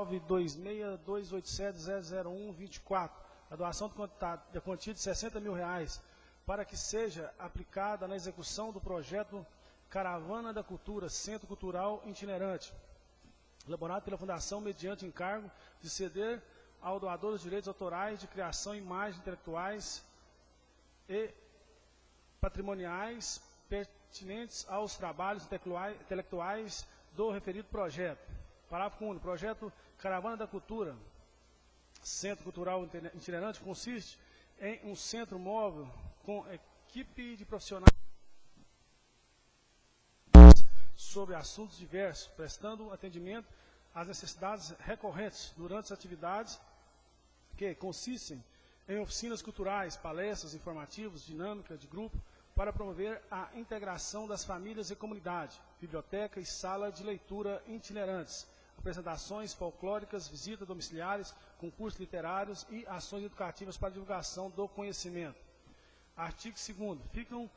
92628700124, a doação da quantia de R$60 mil para que seja aplicada na execução do projeto Caravana da Cultura, Centro Cultural Itinerante, elaborado pela Fundação mediante encargo de ceder ao doador os direitos autorais de criação e imagens intelectuais e patrimoniais pertinentes aos trabalhos intelectuais do referido projeto. Parágrafo único. Projeto Caravana da Cultura, Centro Cultural Itinerante, consiste em um centro móvel com equipe de profissionais sobre assuntos diversos, prestando atendimento às necessidades recorrentes durante as atividades que consistem em oficinas culturais, palestras, informativos, dinâmica de grupo, para promover a integração das famílias e comunidade, biblioteca e sala de leitura itinerantes, apresentações folclóricas, visitas domiciliares, concursos literários e ações educativas para divulgação do conhecimento. Artigo 2º. Ficam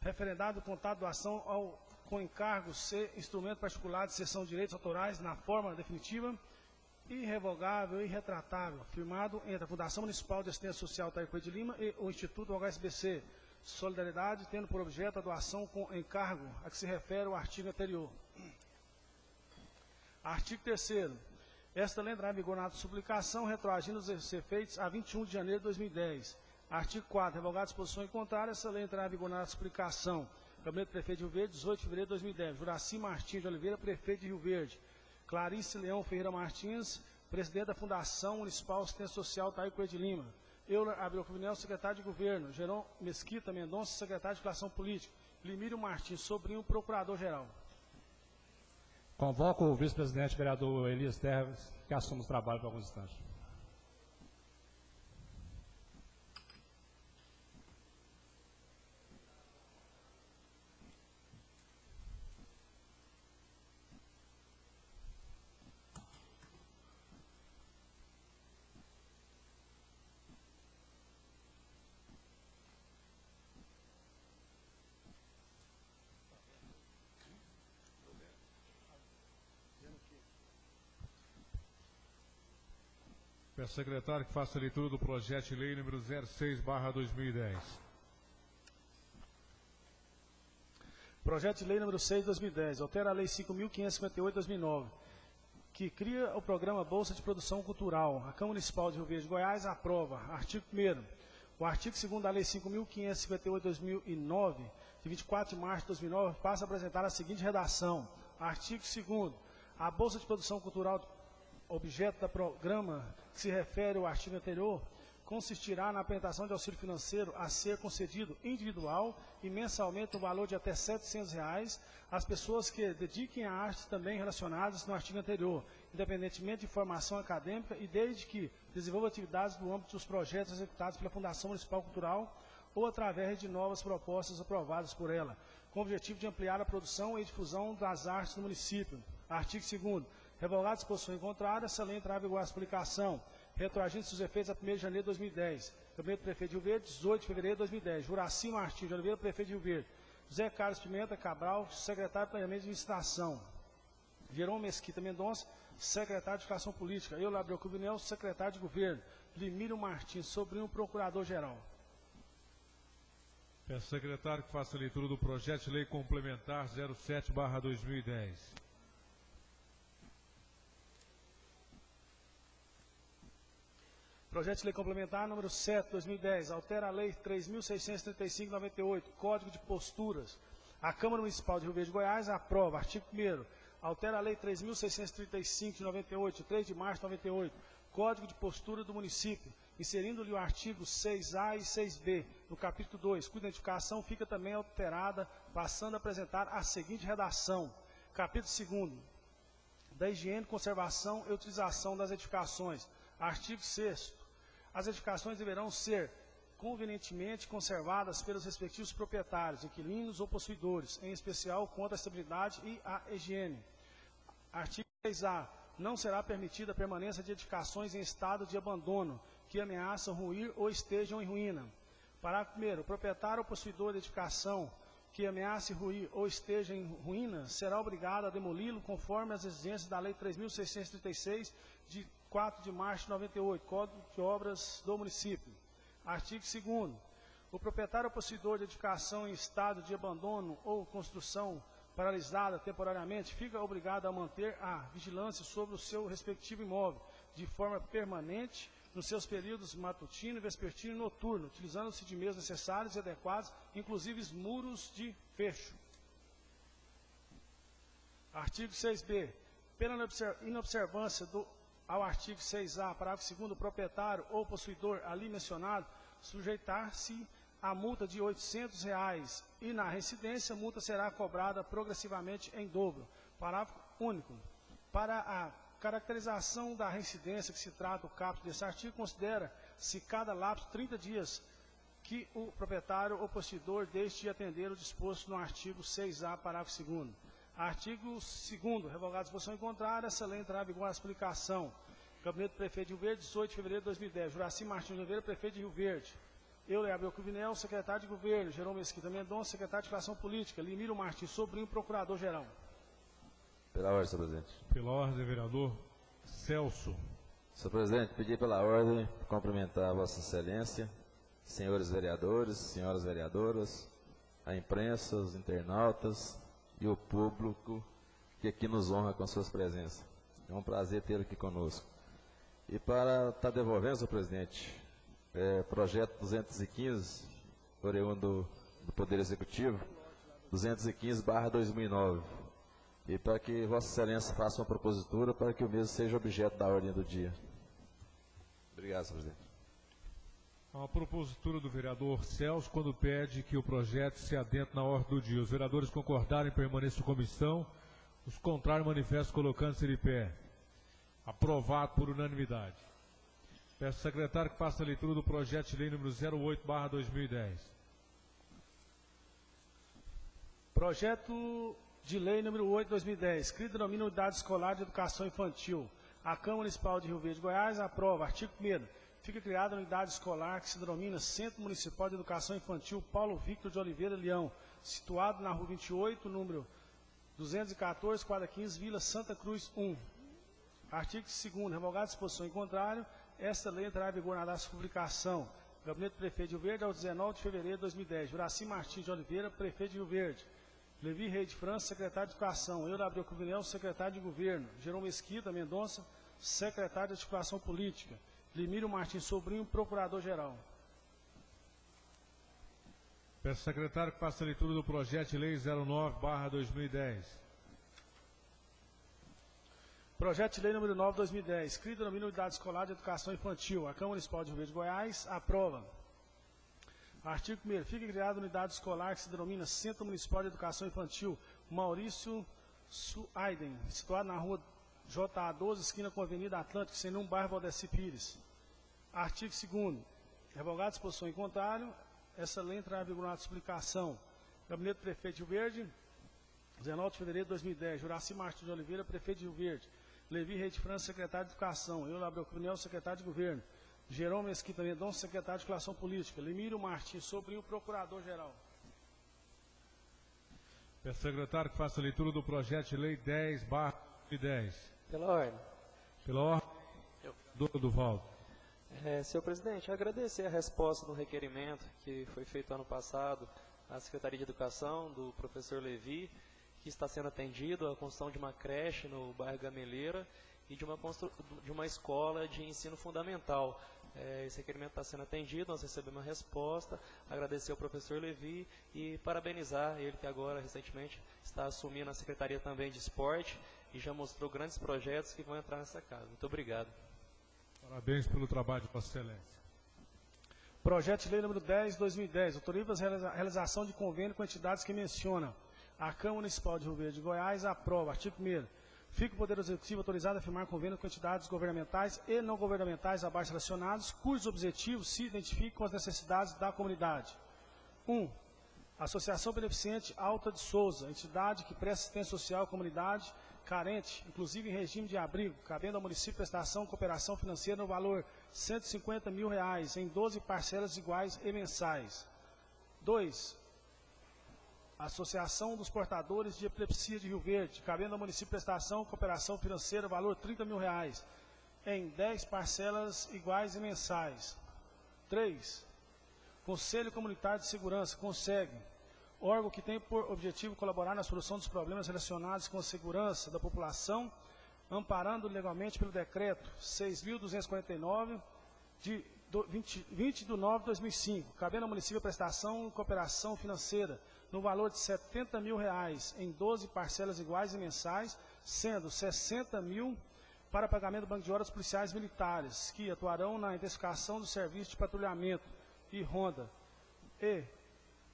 referendado o contrato de doação com encargo ser instrumento particular de cessão de direitos autorais na forma definitiva, irrevogável e irretratável, firmado entre a Fundação Municipal de Assistência Social Altair Coelho de Lima e o Instituto HSBC Solidariedade, tendo por objeto a doação com encargo a que se refere o artigo anterior. Artigo 3º. Esta lei entrará em vigor na publicação, retroagindo os efeitos a 21 de janeiro de 2010. Artigo 4º. Revogada a disposição em contrário, essa lei entrará em vigor na publicação. Gabinete do Prefeito de Rio Verde, 18 de fevereiro de 2010. Juraci Martins de Oliveira, Prefeito de Rio Verde. Clarice Leão Ferreira Martins, Presidente da Fundação Municipal de Assistência Social Altair Coelho de Lima. Euler Abreu Cruvinel, Secretário de Governo. Jerônimo Mesquita Mendonça, Secretário de Articulação Política. Limírio Martins Sobrinho, Procurador-Geral. Convoco o vice-presidente vereador Elias Terres, que assume o trabalho por alguns instantes. Peço ao secretário que faça a leitura do projeto de lei número 06/2010. Projeto de lei número 6 de 2010. Altera a lei 5.558 de 2009, que cria o programa Bolsa de Produção Cultural. A Câmara Municipal de Rio Verde, Goiás, aprova. Artigo 1º. O artigo 2º da lei 5.558 de 2009, de 24 de março de 2009, passa a apresentar a seguinte redação. Artigo 2º. A Bolsa de Produção Cultural, objeto do programa que se refere ao artigo anterior, consistirá na apresentação de auxílio financeiro a ser concedido individual e mensalmente no valor de até R$ 700 às pessoas que dediquem a artes também relacionadas no artigo anterior, independentemente de formação acadêmica e desde que desenvolva atividades no âmbito dos projetos executados pela Fundação Municipal Cultural ou através de novas propostas aprovadas por ela, com o objetivo de ampliar a produção e difusão das artes no município. Artigo 2º. Revogada a disposição em contrário, essa lei entrará em vigor a explicação, retroagindo seus efeitos a 1º de janeiro de 2010. Gabinete do Prefeito de Rio Verde, 18 de fevereiro de 2010. Juraci Martins de Oliveira, Prefeito de Rio Verde. José Carlos Pimenta Cabral, Secretário de Planejamento e Administração. Jerônimo Mesquita Mendonça, Secretário de Educação Política. Euler Abreu Cruvinel, Secretário de Governo. Limírio Martins Sobrinho, Procurador-Geral. Peço ao secretário que faça a leitura do projeto de lei complementar 07/2010. Projeto de lei complementar número 7, 2010, altera a lei 3.635, 98, Código de Posturas. A Câmara Municipal de Rio Verde, Goiás, aprova. Artigo 1º, altera a lei 3.635, de 98, 3 de março de 98, Código de Postura do Município, inserindo-lhe o artigo 6A e 6B, no capítulo 2, cuja identificação fica também alterada, passando a apresentar a seguinte redação. Capítulo 2º, da higiene, conservação e utilização das edificações. Artigo 6º. As edificações deverão ser convenientemente conservadas pelos respectivos proprietários, inquilinos ou possuidores, em especial quanto à estabilidade e à higiene. Artigo 6A. Não será permitida a permanência de edificações em estado de abandono, que ameaçam ruir ou estejam em ruína. Parágrafo 1º. O proprietário ou possuidor de edificação que ameace ruir ou esteja em ruína, será obrigado a demoli-lo conforme as exigências da Lei 3.636, de 4 de março de 98, Código de Obras do Município. Artigo 2º. O proprietário ou possuidor de edificação em estado de abandono ou construção paralisada temporariamente fica obrigado a manter a vigilância sobre o seu respectivo imóvel, de forma permanente, nos seus períodos matutino, vespertino e noturno, utilizando-se de meios necessários e adequados, inclusive muros de fecho. Artigo 6b. Pela inobservância ao artigo 6a, parágrafo 2º, o proprietário ou possuidor ali mencionado sujeitar-se a multa de R$ 800 e na residência a multa será cobrada progressivamente em dobro. Parágrafo único. Para a caracterização da reincidência que se trata o caput desse artigo, considera-se cada lapso 30 dias que o proprietário ou possuidor deixe de atender o disposto no artigo 6A, parágrafo 2º. Artigo 2º. Revogada a disposição em contrário, essa lei entrará em vigor a explicação. Gabinete do Prefeito de Rio Verde, 18 de fevereiro de 2010. Juraci Martins de Oliveira, Prefeito de Rio Verde. Euler Abreu Cruvinel, Secretário de Governo. Jerônimo Mesquita Mendonça, Secretário de Educação Política. Limiro Martins Sobrinho, Procurador-Geral. Pela ordem, senhor presidente. Pela ordem, vereador Celso. Senhor presidente, pedi pela ordem para cumprimentar a Vossa Excelência, senhores vereadores, senhoras vereadoras, a imprensa, os internautas e o público que aqui nos honra com suas presenças. É um prazer tê-lo aqui conosco. E para estar devolvendo, senhor presidente, projeto 215, oriundo do Poder Executivo, 215/2009. E para que Vossa Excelência faça uma propositura para que o mesmo seja objeto da ordem do dia. Obrigado, senhor presidente. A propositura do vereador Celso, quando pede que o projeto se adentre na ordem do dia. Os vereadores concordarem, permaneçam em comissão. Os contrários manifestam colocando-se de pé. Aprovado por unanimidade. Peço ao secretário que faça a leitura do projeto de lei número 08/2010. Projeto de lei número 8/2010, que denomina Unidade Escolar de Educação Infantil. A Câmara Municipal de Rio Verde, Goiás, aprova. Artigo 1º. Fica criada a unidade escolar que se denomina Centro Municipal de Educação Infantil Paulo Victor de Oliveira Leão, situado na Rua 28, número 214, quadra 15, Vila Santa Cruz 1. Artigo 2º. Revogada a disposição em contrário, esta lei entrará em vigor na data de publicação. Gabinete do Prefeito de Rio Verde, ao 19 de fevereiro de 2010. Juraci Martins de Oliveira, Prefeito de Rio Verde. Levi Rei de França, Secretário de Educação. Euler Abreu Cruvinel, Secretário de Governo. Jerônimo Mesquita Mendonça, Secretário de Articulação Política. Limírio Martins Sobrinho, Procurador-Geral. Peço ao secretário que faça a leitura do projeto de lei 09/2010. Projeto de lei número 9/2010, que denomina Unidade Escolar de Educação Infantil. A Câmara Municipal de Rio Verde, Goiás, aprova. Artigo 1º. Fica criada a unidade escolar que se denomina Centro Municipal de Educação Infantil Maurício Suaiden, situado na rua JA12, esquina com a Avenida Atlântico, sem um bairro Valdeci Pires. Artigo 2º. Revogada a disposição em contrário, essa lei entrará em vigor na explicação. Gabinete do Prefeito de Rio Verde, 19 de fevereiro de 2010. Juraci Martins de Oliveira, Prefeito de Rio Verde. Levi Rei de França, Secretário de Educação. Euler Abreu Cruvinel, Secretário de Governo. Jerônimo Mesquita Mendonça, Secretário de Articulação Política. Limírio Martins Sobrinho, Procurador-Geral. Peço ao secretário que faça a leitura do projeto de lei 10/2010. Pela ordem. Pela ordem, do Valdo. Senhor presidente, agradecer a resposta do requerimento que foi feito ano passado à Secretaria de Educação, do professor Levi, que está sendo atendido a construção de uma creche no bairro Gameleira e de uma escola de ensino fundamental. Esse requerimento está sendo atendido, nós recebemos uma resposta, agradecer ao professor Levi e parabenizar ele que agora, recentemente, está assumindo a Secretaria também de Esporte e já mostrou grandes projetos que vão entrar nessa casa. Muito obrigado. Parabéns pelo trabalho de Vossa Excelência. Projeto de lei número 10/2010, autoriza a realização de convênio com entidades que mencionam. A Câmara Municipal de Rio Verde, Goiás, aprova. Artigo 1º. Fica o Poder Executivo autorizado a firmar convênio com entidades governamentais e não governamentais abaixo relacionados, cujos objetivos se identificam com as necessidades da comunidade. 1. Associação Beneficente Alta de Souza, entidade que presta assistência social à comunidade carente, inclusive em regime de abrigo, cabendo ao município prestação cooperação financeira no valor R$ 150 mil, em 12 parcelas iguais e mensais. 2. Associação dos Portadores de Epilepsia de Rio Verde, cabendo ao município prestação, cooperação financeira, valor R$ 30.000, em 10 parcelas iguais e mensais. 3. Conselho Comunitário de Segurança, CONSEG, órgão que tem por objetivo colaborar na solução dos problemas relacionados com a segurança da população, amparando legalmente pelo decreto 6.249, de 20 de 9 de 2005, cabendo ao município prestação e cooperação financeira, no valor de R$ 70.000, em 12 parcelas iguais e mensais, sendo 60.000 para pagamento do banco de horas policiais militares, que atuarão na intensificação do serviço de patrulhamento e ronda, e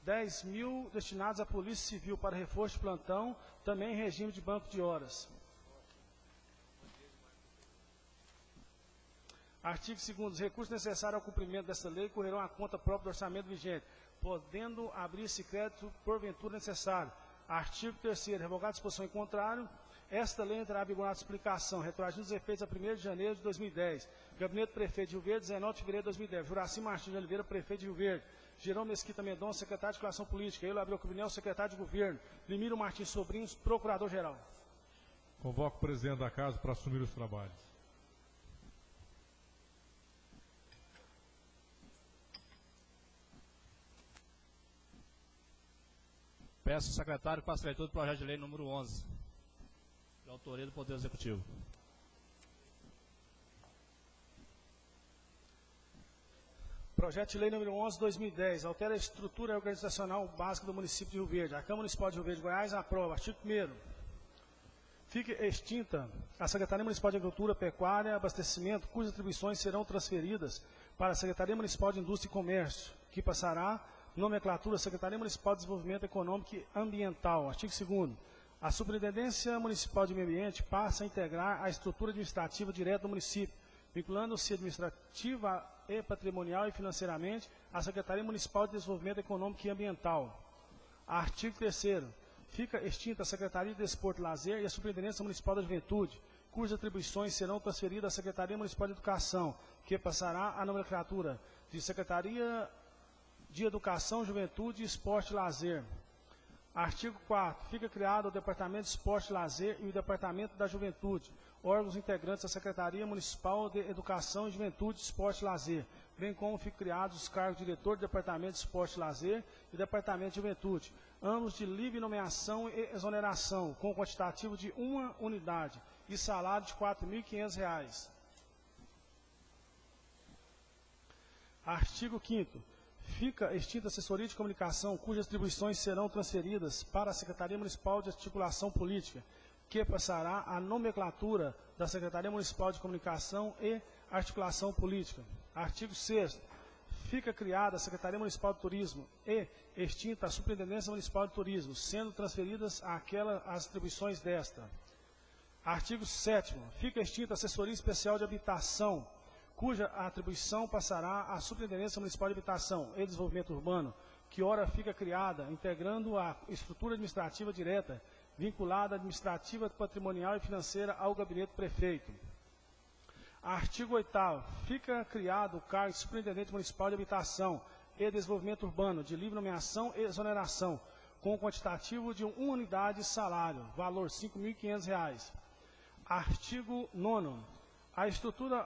10.000 destinados à Polícia Civil para reforço de plantão, também em regime de banco de horas. Artigo 2º. Os recursos necessários ao cumprimento desta lei correrão à conta própria do orçamento vigente, podendo abrir-se crédito porventura necessário. Artigo 3º. Revogada a disposição em contrário, esta lei entrará em vigor na explicação, retroagindo os efeitos a 1º de janeiro de 2010. Gabinete Prefeito de Rio Verde, 19 de fevereiro de 2010. Juraci Martins de Oliveira, Prefeito de Rio Verde. Jerônimo Mesquita Mendonça, Secretário de Articulação Política. Eulio Abreu Cruvinel, Secretário de Governo. Limiro Martins Sobrinhos, Procurador-Geral. Convoco o presidente da Casa para assumir os trabalhos. Peço ao secretário que passe a leitura do projeto de lei número 11, de autoria do Poder Executivo. Projeto de lei número 11/2010, altera a estrutura organizacional básica do município de Rio Verde. A Câmara Municipal de Rio Verde, Goiás, aprova. Artigo 1º. Fica extinta a Secretaria Municipal de Agricultura, Pecuária e Abastecimento, cujas atribuições serão transferidas para a Secretaria Municipal de Indústria e Comércio, que passará nomenclatura Secretaria Municipal de Desenvolvimento Econômico e Ambiental. Artigo 2º. A Superintendência Municipal de Meio Ambiente passa a integrar a estrutura administrativa direta do município, vinculando-se administrativa e patrimonial e financeiramente à Secretaria Municipal de Desenvolvimento Econômico e Ambiental. Artigo 3º. Fica extinta a Secretaria de Desporto e Lazer e a Superintendência Municipal da Juventude, cujas atribuições serão transferidas à Secretaria Municipal de Educação, que passará a nomenclatura de Secretaria de Educação, Juventude, Esporte e Lazer. Artigo 4º. Fica criado o Departamento de Esporte e Lazer e o Departamento da Juventude, órgãos integrantes da Secretaria Municipal de Educação e Juventude, Esporte e Lazer, bem como ficam criados os cargos de diretor do Departamento de Esporte e Lazer e Departamento de Juventude, ambos de livre nomeação e exoneração, com quantitativo de 1 unidade e salário de R$ 4.500. Artigo 5º. Fica extinta a assessoria de comunicação, cujas atribuições serão transferidas para a Secretaria Municipal de Articulação Política, que passará a nomenclatura da Secretaria Municipal de Comunicação e Articulação Política. Artigo 6º. Fica criada a Secretaria Municipal de Turismo e extinta a Superintendência Municipal de Turismo, sendo transferidas as atribuições desta. Artigo 7º. Fica extinta a Assessoria Especial de Habitação, cuja atribuição passará à Superintendência Municipal de Habitação e Desenvolvimento Urbano, que ora fica criada, integrando a estrutura administrativa direta, vinculada administrativa, patrimonial e financeira ao Gabinete Prefeito. Artigo 8º. Fica criado o cargo de Superintendente Municipal de Habitação e Desenvolvimento Urbano, de livre nomeação e exoneração, com quantitativo de 1 unidade de salário, valor R$ 5.500. Artigo 9º. A estrutura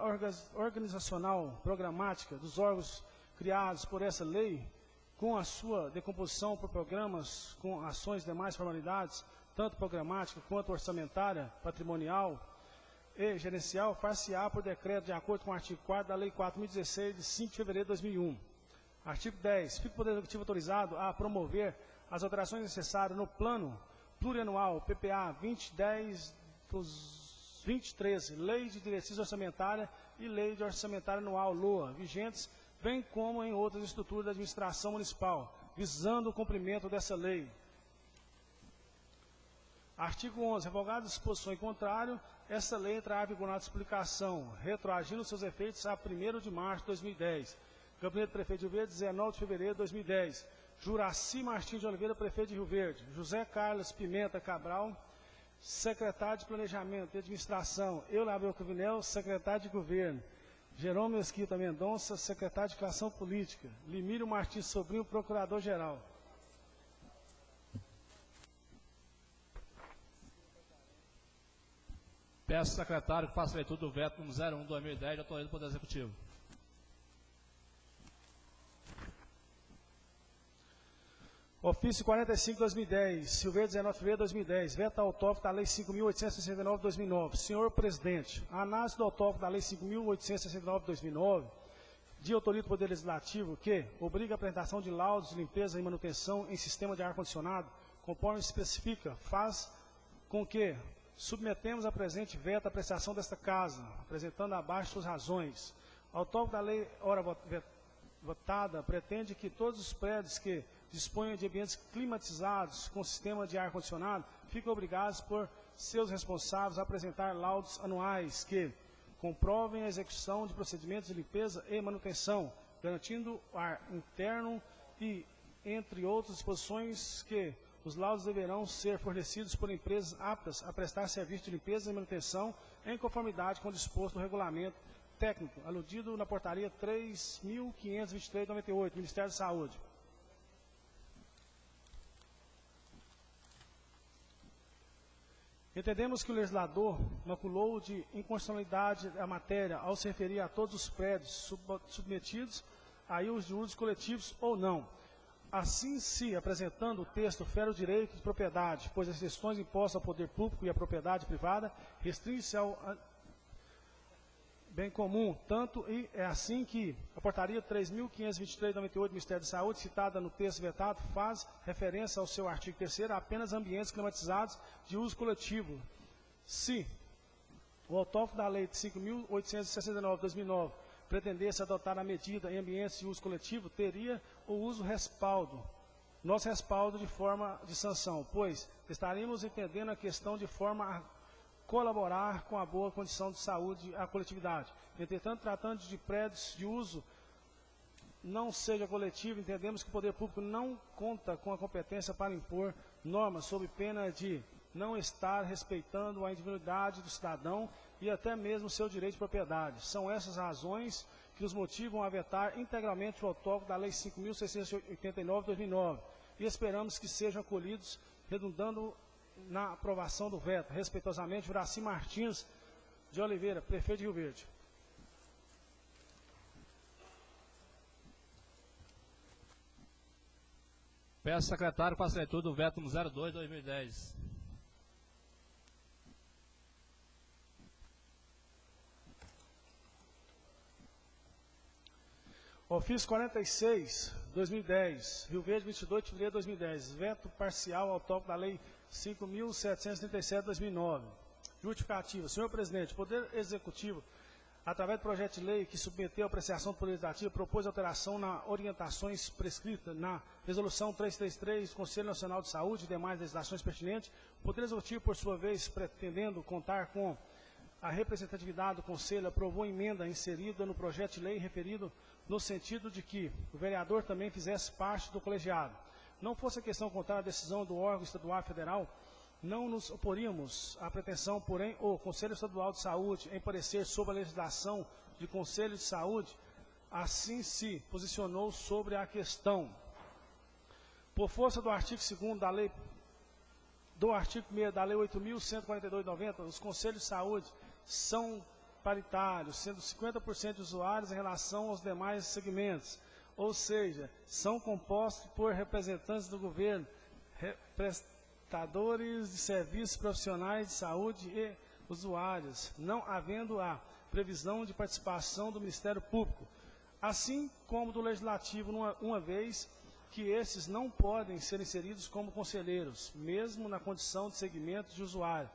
organizacional programática dos órgãos criados por essa lei, com a sua decomposição por programas com ações e demais formalidades, tanto programática quanto orçamentária, patrimonial e gerencial, far-se-á por decreto de acordo com o artigo 4º da Lei 4.016, de 5 de fevereiro de 2001. Artigo 10. Fica o Poder Executivo autorizado a promover as alterações necessárias no Plano Plurianual PPA 2010-2013, Lei de Diretriz Orçamentária e Lei de Orçamentária Anual, LOA, vigentes, bem como em outras estruturas da administração municipal, visando o cumprimento dessa lei. Artigo 11. Revogada a disposição em contrário, essa lei entrará em vigor na publicação, retroagindo seus efeitos a 1º de março de 2010. Gabinete Prefeito de Rio Verde, 19 de fevereiro de 2010. Juraci Martins de Oliveira, Prefeito de Rio Verde. José Carlos Pimenta Cabral, Secretário de Planejamento e Administração. Eulio Abreu Cruvinel, Secretário de Governo. Jerônimo Mesquita Mendonça, Secretário de Articulação Política. Limírio Martins Sobrinho, Procurador-Geral. Peço ao secretário que faça a leitura do veto número 01/2010, de autoria do Poder Executivo. Ofício 45/2010, Silveira, 19 de fevereiro de 2010, veto ao autógrafo da Lei 5.869 de 2009. Senhor Presidente, a análise do autógrafo da Lei 5.869 de 2009, de autoria do Poder Legislativo, que obriga a apresentação de laudos de limpeza e manutenção em sistema de ar-condicionado, conforme especifica, faz com que submetemos a presente veto à apreciação desta Casa, apresentando abaixo suas razões. O autógrafo da lei, ora votada, pretende que todos os prédios que disponham de ambientes climatizados com sistema de ar-condicionado fiquem obrigados por seus responsáveis a apresentar laudos anuais que comprovem a execução de procedimentos de limpeza e manutenção, garantindo ar interno e, entre outras disposições, que os laudos deverão ser fornecidos por empresas aptas a prestar serviço de limpeza e manutenção em conformidade com o disposto do regulamento técnico, aludido na portaria 3.523/98, Ministério da Saúde. Entendemos que o legislador maculou de inconstitucionalidade a matéria ao se referir a todos os prédios submetidos a usos coletivos ou não. Assim, se apresentando o texto fere o direito de propriedade, pois as questões impostas ao poder público e à propriedade privada restringem-se ao bem comum, tanto e é assim que a portaria 3.523/98 do Ministério da Saúde, citada no texto vetado, faz referência ao seu artigo 3º a apenas ambientes climatizados de uso coletivo. Se o autógrafo da Lei 5.869 de 2009 pretendesse adotar a medida em ambientes de uso coletivo, teria o uso nosso respaldo de forma de sanção, pois estaríamos entendendo a questão de forma a colaborar com a boa condição de saúde à coletividade. Entretanto, tratando de prédios de uso não seja coletivo, entendemos que o poder público não conta com a competência para impor normas sob pena de não estar respeitando a individualidade do cidadão e até mesmo seu direito de propriedade. São essas razões que os motivam a vetar integralmente o autógrafo da Lei 5.689 de 2009 e esperamos que sejam acolhidos, redundando na aprovação do veto. Respeitosamente, Juraci Martins de Oliveira, prefeito de Rio Verde. Peço ao secretário que faça a leitura do veto número 02/2010. Ofício 46/2010, Rio Verde, 22 de fevereiro de 2010, veto parcial ao autógrafo da Lei 5.737 de 2009. Justificativa. Senhor Presidente, o Poder Executivo, através do projeto de lei que submeteu à apreciação do Poder Legislativo, propôs alteração nas orientações prescritas na Resolução 333 do Conselho Nacional de Saúde e demais legislações pertinentes. O Poder Executivo, por sua vez, pretendendo contar com a representatividade do Conselho, aprovou emenda inserida no projeto de lei referido no sentido de que o vereador também fizesse parte do colegiado. Não fosse a questão contrária à decisão do órgão estadual federal, não nos oporíamos à pretensão, porém, o Conselho Estadual de Saúde, em parecer sobre a legislação de Conselho de Saúde, assim se posicionou sobre a questão. Por força do artigo 2º da Lei, do artigo 1º da Lei 8.142 de 90, os Conselhos de Saúde são paritários, sendo 50% de usuários em relação aos demais segmentos, ou seja, são compostos por representantes do governo, prestadores de serviços profissionais de saúde e usuários, não havendo a previsão de participação do Ministério Público, assim como do Legislativo, uma vez que esses não podem ser inseridos como conselheiros, mesmo na condição de segmento de usuário,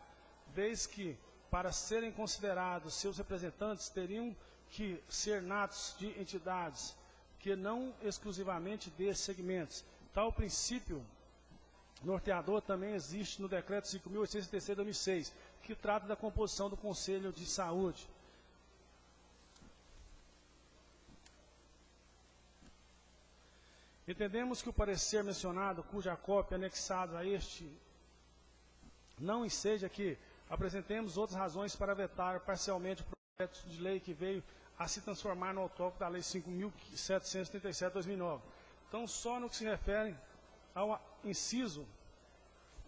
vez que, para serem considerados seus representantes, teriam que ser natos de entidades que não exclusivamente desses segmentos. Tal princípio norteador também existe no Decreto 5.866 de 2006, que trata da composição do Conselho de Saúde. Entendemos que o parecer mencionado, cuja cópia anexada a este não enseja que apresentemos outras razões para vetar parcialmente o projeto de lei que veio a se transformar no autógrafo da Lei 5.737 de 2009. Então, só no que se refere ao inciso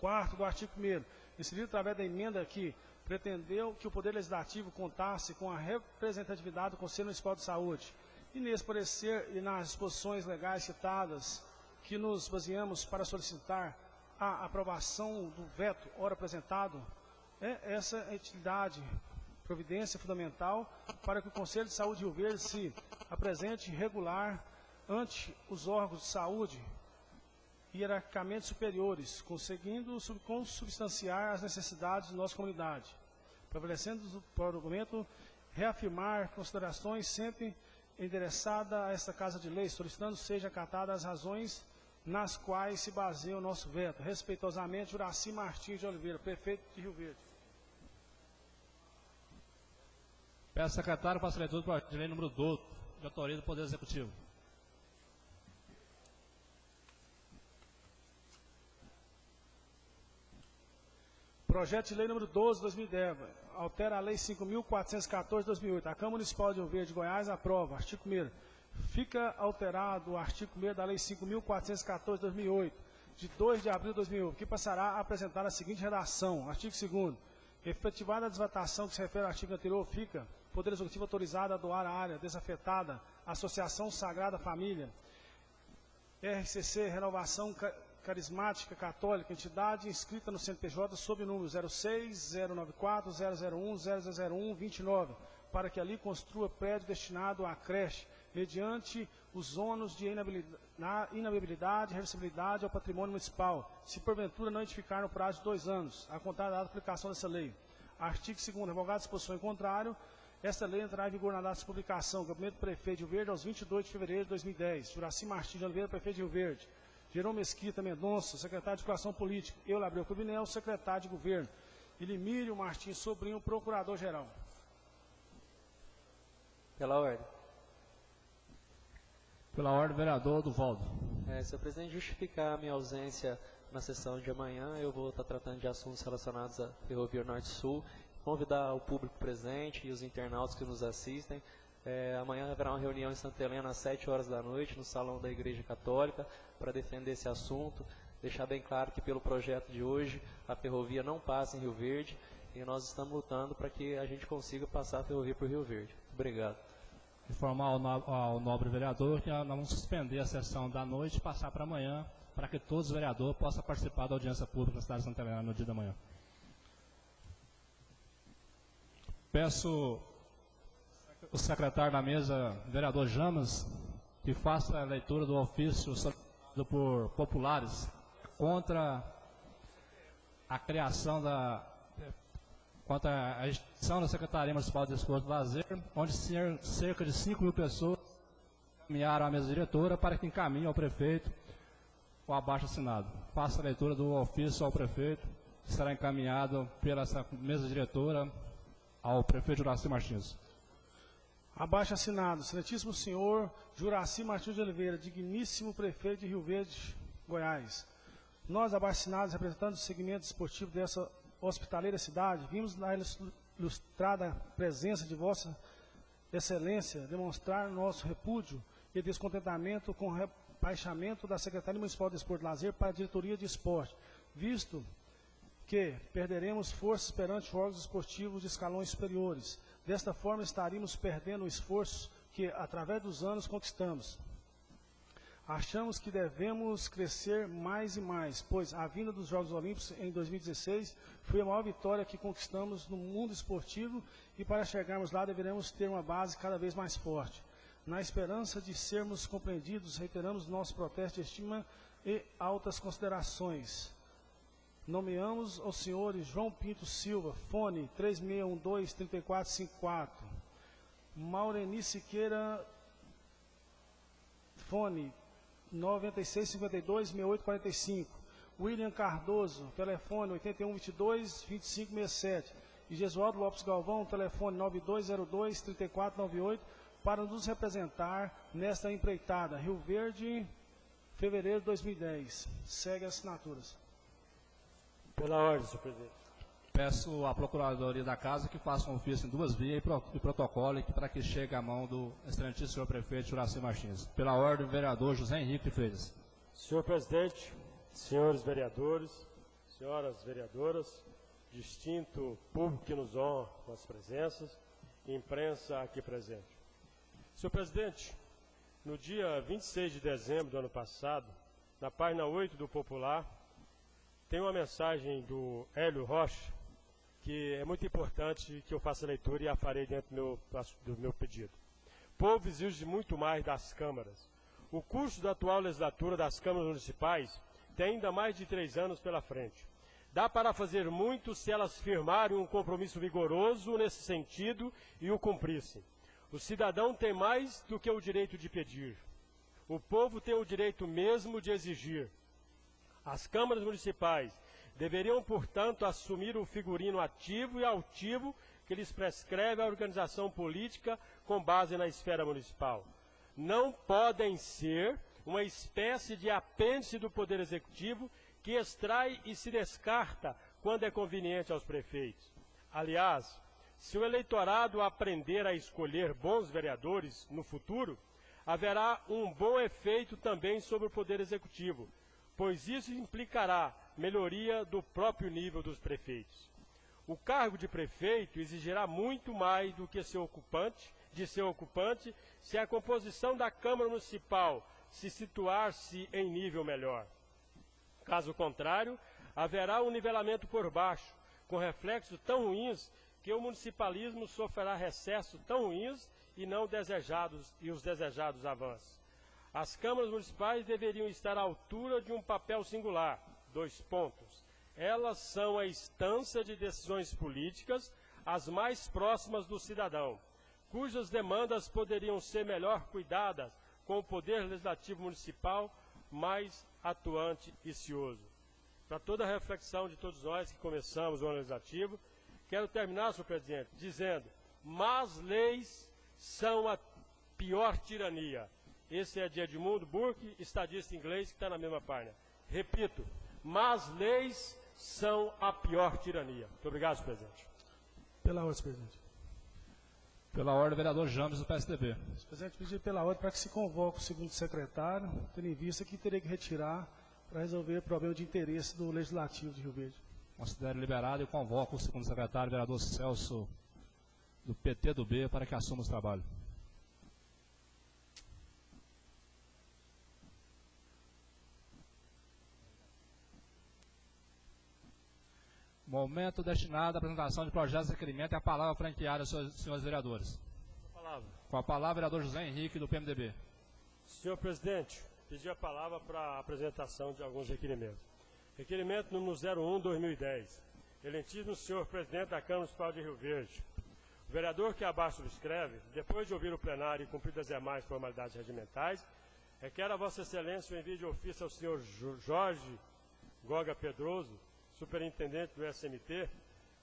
4º do artigo 1º, inserido através da emenda que pretendeu que o Poder Legislativo contasse com a representatividade do Conselho Municipal de Saúde. E nesse parecer e nas disposições legais citadas, que nos baseamos para solicitar a aprovação do veto ora apresentado, essa entidade, providência fundamental para que o Conselho de Saúde de Rio Verde se apresente regular ante os órgãos de saúde hierarquicamente superiores, conseguindo consubstanciar as necessidades da nossa comunidade. Prevalecendo o argumento, reafirmar considerações sempre endereçada a esta Casa de Leis, solicitando seja acatada as razões nas quais se baseia o nosso veto. Respeitosamente, Juraci Martins de Oliveira, prefeito de Rio Verde. Peço ao secretário para a leitura do projeto de lei número 12, de autoria do Poder Executivo. Projeto de lei número 12 de 2010, altera a lei 5.414 de 2008. A Câmara Municipal de Rio Verde, Goiás, aprova. Artigo 1º. Fica alterado o artigo 1º da lei 5.414 de 2008, de 2 de abril de 2008, que passará a apresentar a seguinte redação. Artigo 2º. Efetivada a desvatação que se refere ao artigo anterior, fica o Poder Executivo autorizado a doar a área desafetada à Associação Sagrada Família, RCC, Renovação Carismática Católica, entidade inscrita no CNPJ sob o número 06-094-001-0001-29, para que ali construa prédio destinado à creche, mediante os ônus de inabilidade e reversibilidade ao patrimônio municipal, se porventura não identificar no prazo de 2 anos, a contar da aplicação dessa lei. Artigo 2º. Revogada a disposição em contrário, esta lei entrará em vigor na data de publicação. Gabinete do Prefeito de Rio Verde, aos 22 de fevereiro de 2010. Juraci Martins de Oliveira, Prefeito de Rio Verde. Jerônimo Mesquita Mendonça, secretário de Articulação Política. Eu, Labreu Cubinel, secretário de Governo. E Limírio Martins Sobrinho, procurador-geral. Pela ordem. Pela ordem, vereador Duvaldo. Senhor presidente, justificar a minha ausência na sessão de amanhã, eu vou estar tratando de assuntos relacionados à Ferrovia Norte-Sul, convidar o público presente e os internautas que nos assistem. Amanhã haverá uma reunião em Santa Helena às 7 horas da noite, no Salão da Igreja Católica, para defender esse assunto, deixar bem claro que pelo projeto de hoje, a ferrovia não passa em Rio Verde, e nós estamos lutando para que a gente consiga passar a ferrovia por Rio Verde. Obrigado. Informar ao nobre vereador que nós vamos suspender a sessão da noite e passar para amanhã, para que todos os vereadores possam participar da audiência pública na cidade de Santa Helena no dia da manhã. Peço o secretário da mesa, vereador Jamas, que faça a leitura do ofício solicitado por populares contra a criação contra a instituição da Secretaria Municipal de Desporto e Lazer, onde cerca de 5.000 pessoas encaminharam à mesa diretora para que encaminhe ao prefeito o abaixo-assinado. Faça a leitura do ofício ao prefeito, que será encaminhado pela essa mesa diretora ao prefeito Juraci Martins. Abaixo-assinado, excelentíssimo senhor Juraci Martins de Oliveira, digníssimo prefeito de Rio Verde, Goiás. Nós, abaixo-assinados, representantes do segmento esportivo dessa hospitaleira cidade, vimos na ilustrada presença de Vossa Excelência demonstrar nosso repúdio e descontentamento com o rebaixamento da Secretaria Municipal de Desporto e Lazer para a Diretoria de Esporte, visto que perderemos forças perante órgãos esportivos de escalões superiores. Desta forma, estaríamos perdendo o esforço que, através dos anos, conquistamos. Achamos que devemos crescer mais e mais, pois a vinda dos Jogos Olímpicos em 2016 foi a maior vitória que conquistamos no mundo esportivo e para chegarmos lá deveremos ter uma base cada vez mais forte. Na esperança de sermos compreendidos, reiteramos nosso protesto de estima e altas considerações. Nomeamos os senhores João Pinto Silva, fone 3612-3454, Maureni Siqueira, fone 9652-6845, William Cardoso, telefone 8122-2567, e Gesualdo Lopes Galvão, telefone 9202-3498, para nos representar nesta empreitada. Rio Verde, fevereiro de 2010. Segue as assinaturas. Pela ordem, senhor presidente. Peço à Procuradoria da Casa que faça um ofício em 2 vias e protocolo para que chegue à mão do excelentíssimo senhor prefeito Juraci Martins. Pela ordem, vereador José Henrique Freitas. Senhor presidente, senhores vereadores, senhoras vereadoras, distinto público que nos honra com as presenças e imprensa aqui presente. Senhor presidente, no dia 26 de dezembro do ano passado, na página 8 do Popular, tem uma mensagem do Hélio Rocha, que é muito importante que eu faça a leitura e a farei dentro do meu pedido. O povo exige muito mais das câmaras. O curso da atual legislatura das câmaras municipais tem ainda mais de 3 anos pela frente. Dá para fazer muito se elas firmarem um compromisso vigoroso nesse sentido e o cumprissem. O cidadão tem mais do que o direito de pedir. O povo tem o direito mesmo de exigir. As câmaras municipais deveriam, portanto, assumir o figurino ativo e altivo que lhes prescreve a organização política com base na esfera municipal. Não podem ser uma espécie de apêndice do Poder Executivo que extrai e se descarta quando é conveniente aos prefeitos. Aliás, se o eleitorado aprender a escolher bons vereadores no futuro, haverá um bom efeito também sobre o Poder Executivo, pois isso implicará melhoria do próprio nível dos prefeitos. O cargo de prefeito exigirá muito mais do que seu ocupante, se a composição da Câmara Municipal se situar-se em nível melhor. Caso contrário, haverá um nivelamento por baixo, com reflexos tão ruins que o municipalismo sofrerá recessos tão ruins e os desejados avanços. As câmaras municipais deveriam estar à altura de um papel singular. 2 pontos. Elas são a instância de decisões políticas as mais próximas do cidadão, cujas demandas poderiam ser melhor cuidadas com o poder legislativo municipal mais atuante e cioso. Para toda a reflexão de todos nós que começamos o ano legislativo, quero terminar, senhor presidente, dizendo: más leis são a pior tirania. Esse é de Edmundo Burke, estadista inglês, que está na mesma página. Repito, más leis são a pior tirania. Muito obrigado, senhor presidente. Pela ordem, senhor presidente. Pela ordem, vereador James, do PSDB. Senhor presidente, pedir pela ordem para que se convoque o segundo secretário, tendo em vista que teria que retirar para resolver o problema de interesse do Legislativo de Rio Verde. Considero liberado e convoco o segundo secretário, vereador Celso, do PT do B, para que assuma os trabalhos. Momento destinado à apresentação de projetos de requerimento e a palavra franqueada aos senhores vereadores. Com a palavra, vereador José Henrique, do PMDB. Senhor presidente, pedi a palavra para a apresentação de alguns requerimentos. Requerimento número 01/2010. Elentíssimo senhor presidente da Câmara Municipal de Rio Verde. O vereador que abaixo subscreve, depois de ouvir o plenário e cumpridas as demais formalidades regimentais, requer a Vossa Excelência o envio de ofício ao senhor Jorge Goga Pedroso, superintendente do SMT,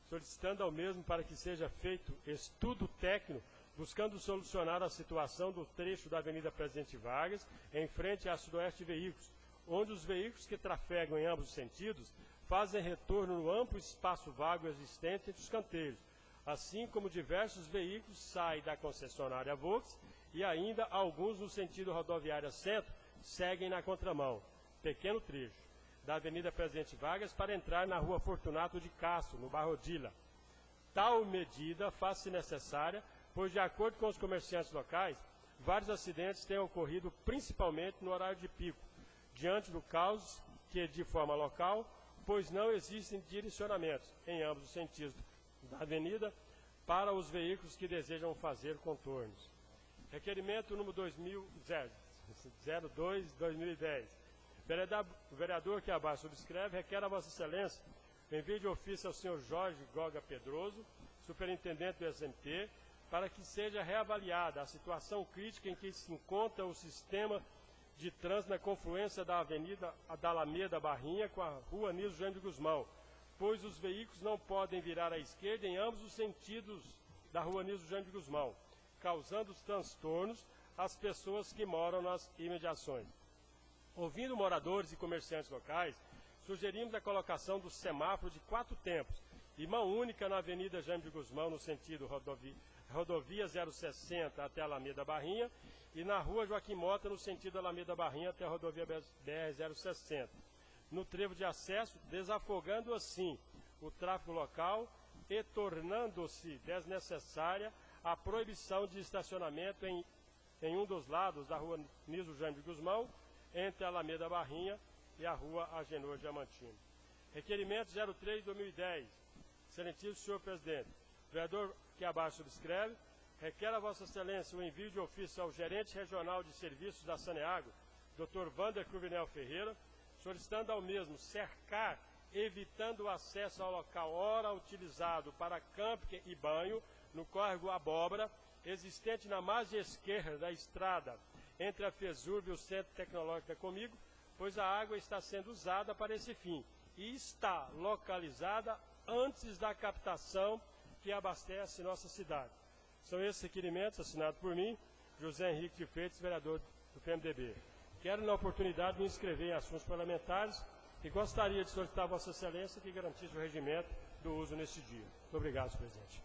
solicitando ao mesmo para que seja feito estudo técnico, buscando solucionar a situação do trecho da Avenida Presidente Vargas, em frente à Sudoeste Veículos, onde os veículos que trafegam em ambos os sentidos fazem retorno no amplo espaço vago existente entre os canteiros, assim como diversos veículos saem da concessionária Volks e ainda alguns no sentido rodoviária Centro seguem na contramão, pequeno trecho, da Avenida Presidente Vargas para entrar na Rua Fortunato de Castro, no bairro Odila. Tal medida faz-se necessária, pois, de acordo com os comerciantes locais, vários acidentes têm ocorrido principalmente no horário de pico, diante do caos que, de forma local, pois não existem direcionamentos em ambos os sentidos da avenida para os veículos que desejam fazer contornos. Requerimento número 02/2010. O vereador que abaixo subscreve requer a Vossa Excelência o envio de ofício ao senhor Jorge Goga Pedroso, superintendente do SMT, para que seja reavaliada a situação crítica em que se encontra o sistema de trânsito na confluência da Avenida da Alameda Barrinha com a Rua Nilson Jaime de Guzmão, pois os veículos não podem virar à esquerda em ambos os sentidos da Rua Nilson Jaime de Guzmão, causando transtornos às pessoas que moram nas imediações. Ouvindo moradores e comerciantes locais, sugerimos a colocação do semáforo de 4 tempos e mão única na Avenida Jaime de Guzmão, no sentido rodovia 060 até a Alameda Barrinha, e na Rua Joaquim Mota, no sentido Alameda Barrinha até a rodovia BR 060. No trevo de acesso, desafogando assim o tráfego local e tornando-se desnecessária a proibição de estacionamento em um dos lados da rua Niso Jaime de Guzmão, entre a Alameda Barrinha e a rua Agenor Diamantino. Requerimento 03/2010. Excelentíssimo senhor presidente, o vereador que abaixo subscreve, requer a Vossa Excelência o envio de ofício ao gerente regional de serviços da Saneago, Dr. Wander Cruvinel Ferreira, solicitando ao mesmo cercar, evitando o acesso ao local ora utilizado para camping e banho, no córrego Abóbora, existente na margem esquerda da estrada entre a FESURB e o Centro Tecnológico da Comigo, pois a água está sendo usada para esse fim e está localizada antes da captação que abastece nossa cidade. São esses requerimentos assinados por mim, José Henrique de Freitas, vereador do PMDB. Quero, na oportunidade, me inscrever em assuntos parlamentares e gostaria de solicitar a Vossa Excelência que garantisse o regimento do uso neste dia. Muito obrigado, senhor presidente.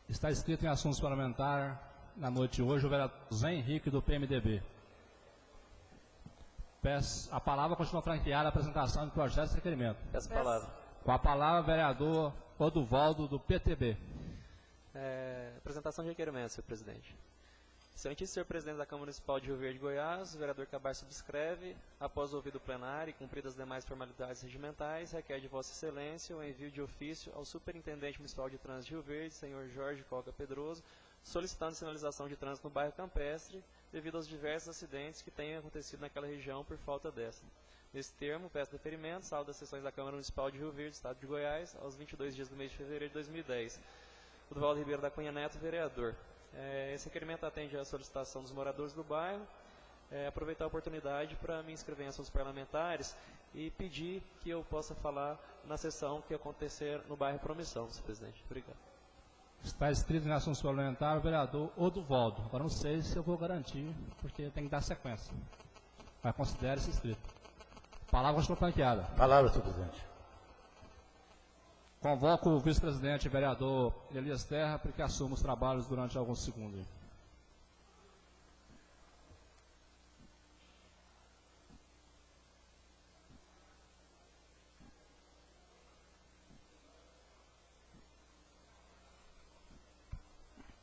Está inscrito em assuntos parlamentares na noite de hoje o vereador José Henrique do PMDB. A palavra continua franqueada a apresentação de projetos e requerimento. Peço a palavra. Com a palavra, vereador Oduvaldo do PTB. Apresentação de requerimento, senhor presidente. Excelentíssimo senhor presidente da Câmara Municipal de Rio Verde, Goiás, o vereador Cabar subscreve, após ouvido o plenário e cumpridas as demais formalidades regimentais, requer de Vossa Excelência o envio de ofício ao Superintendente Municipal de Trânsito de Rio Verde, senhor Jorge Coca Pedroso, solicitando sinalização de trânsito no bairro Campestre, devido aos diversos acidentes que têm acontecido naquela região por falta desta. Nesse termo, peço deferimento, saldo das sessões da Câmara Municipal de Rio Verde, Estado de Goiás, aos 22 dias do mês de fevereiro de 2010. Oduvaldo Ribeiro da Cunha Neto, vereador. Esse requerimento atende à solicitação dos moradores do bairro. Aproveitar a oportunidade para me inscrever em assuntos parlamentares e pedir que eu possa falar na sessão que acontecer no bairro Promissão, senhor presidente. Obrigado. Está inscrito em assuntos parlamentares o vereador Oduvaldo. Agora não sei se eu vou garantir, porque tem que dar sequência. Mas considere-se inscrito. Palavra continua franqueada. Palavra, senhor presidente. Convoco o vice-presidente vereador Elias Terra para que assuma os trabalhos durante alguns segundos.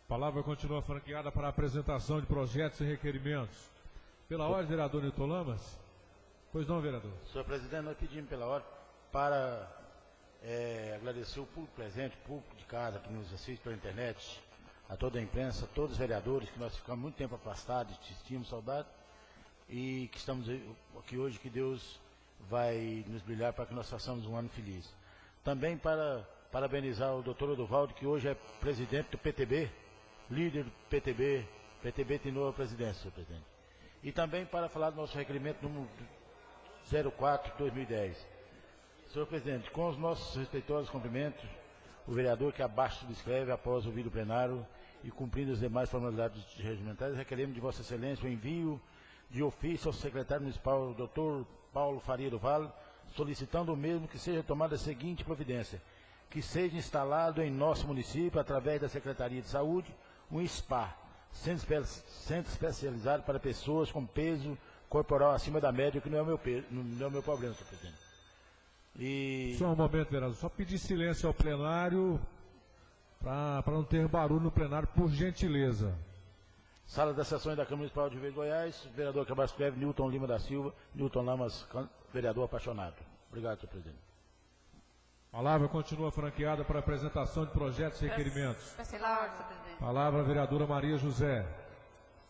A palavra continua franqueada para a apresentação de projetos e requerimentos. Pela ordem, vereador Nilton Lamas. Pois não, vereador. Senhor presidente, nós pedimos pela ordem para agradecer o público presente, o público de casa que nos assiste pela internet, a toda a imprensa, a todos os vereadores que nós ficamos muito tempo afastados, tínhamos saudade, e que estamos aqui hoje, que Deus vai nos brilhar para que nós façamos um ano feliz. Também para parabenizar o doutor Oduvaldo, que hoje é presidente do PTB, líder do PTB tem nova presidência, senhor presidente. E também para falar do nosso requerimento número 04/2010. Senhor presidente, com os nossos respeitosos cumprimentos, o vereador que abaixo subscreve, após ouvir o plenário e cumprindo as demais formalidades regimentais, requeremos de Vossa Excelência o envio de ofício ao secretário municipal, Dr. Paulo Faria do Vale, solicitando o mesmo que seja tomada a seguinte providência: que seja instalado em nosso município, através da Secretaria de Saúde, um SPA, centro especializado para pessoas com peso corporal acima da média, que não é o meu problema, senhor presidente. Só um momento, vereador. Só pedir silêncio ao plenário para não ter barulho no plenário, por gentileza. Sala das sessões da Câmara Municipal de Rio Verde, Goiás, vereador que abaixo escreve, Nilton Lima da Silva, Nilton Lamas, vereador apaixonado. Obrigado, senhor presidente. A palavra continua franqueada para apresentação de projetos e requerimentos. Pela ordem, senhor presidente. Palavra a vereadora Maria José.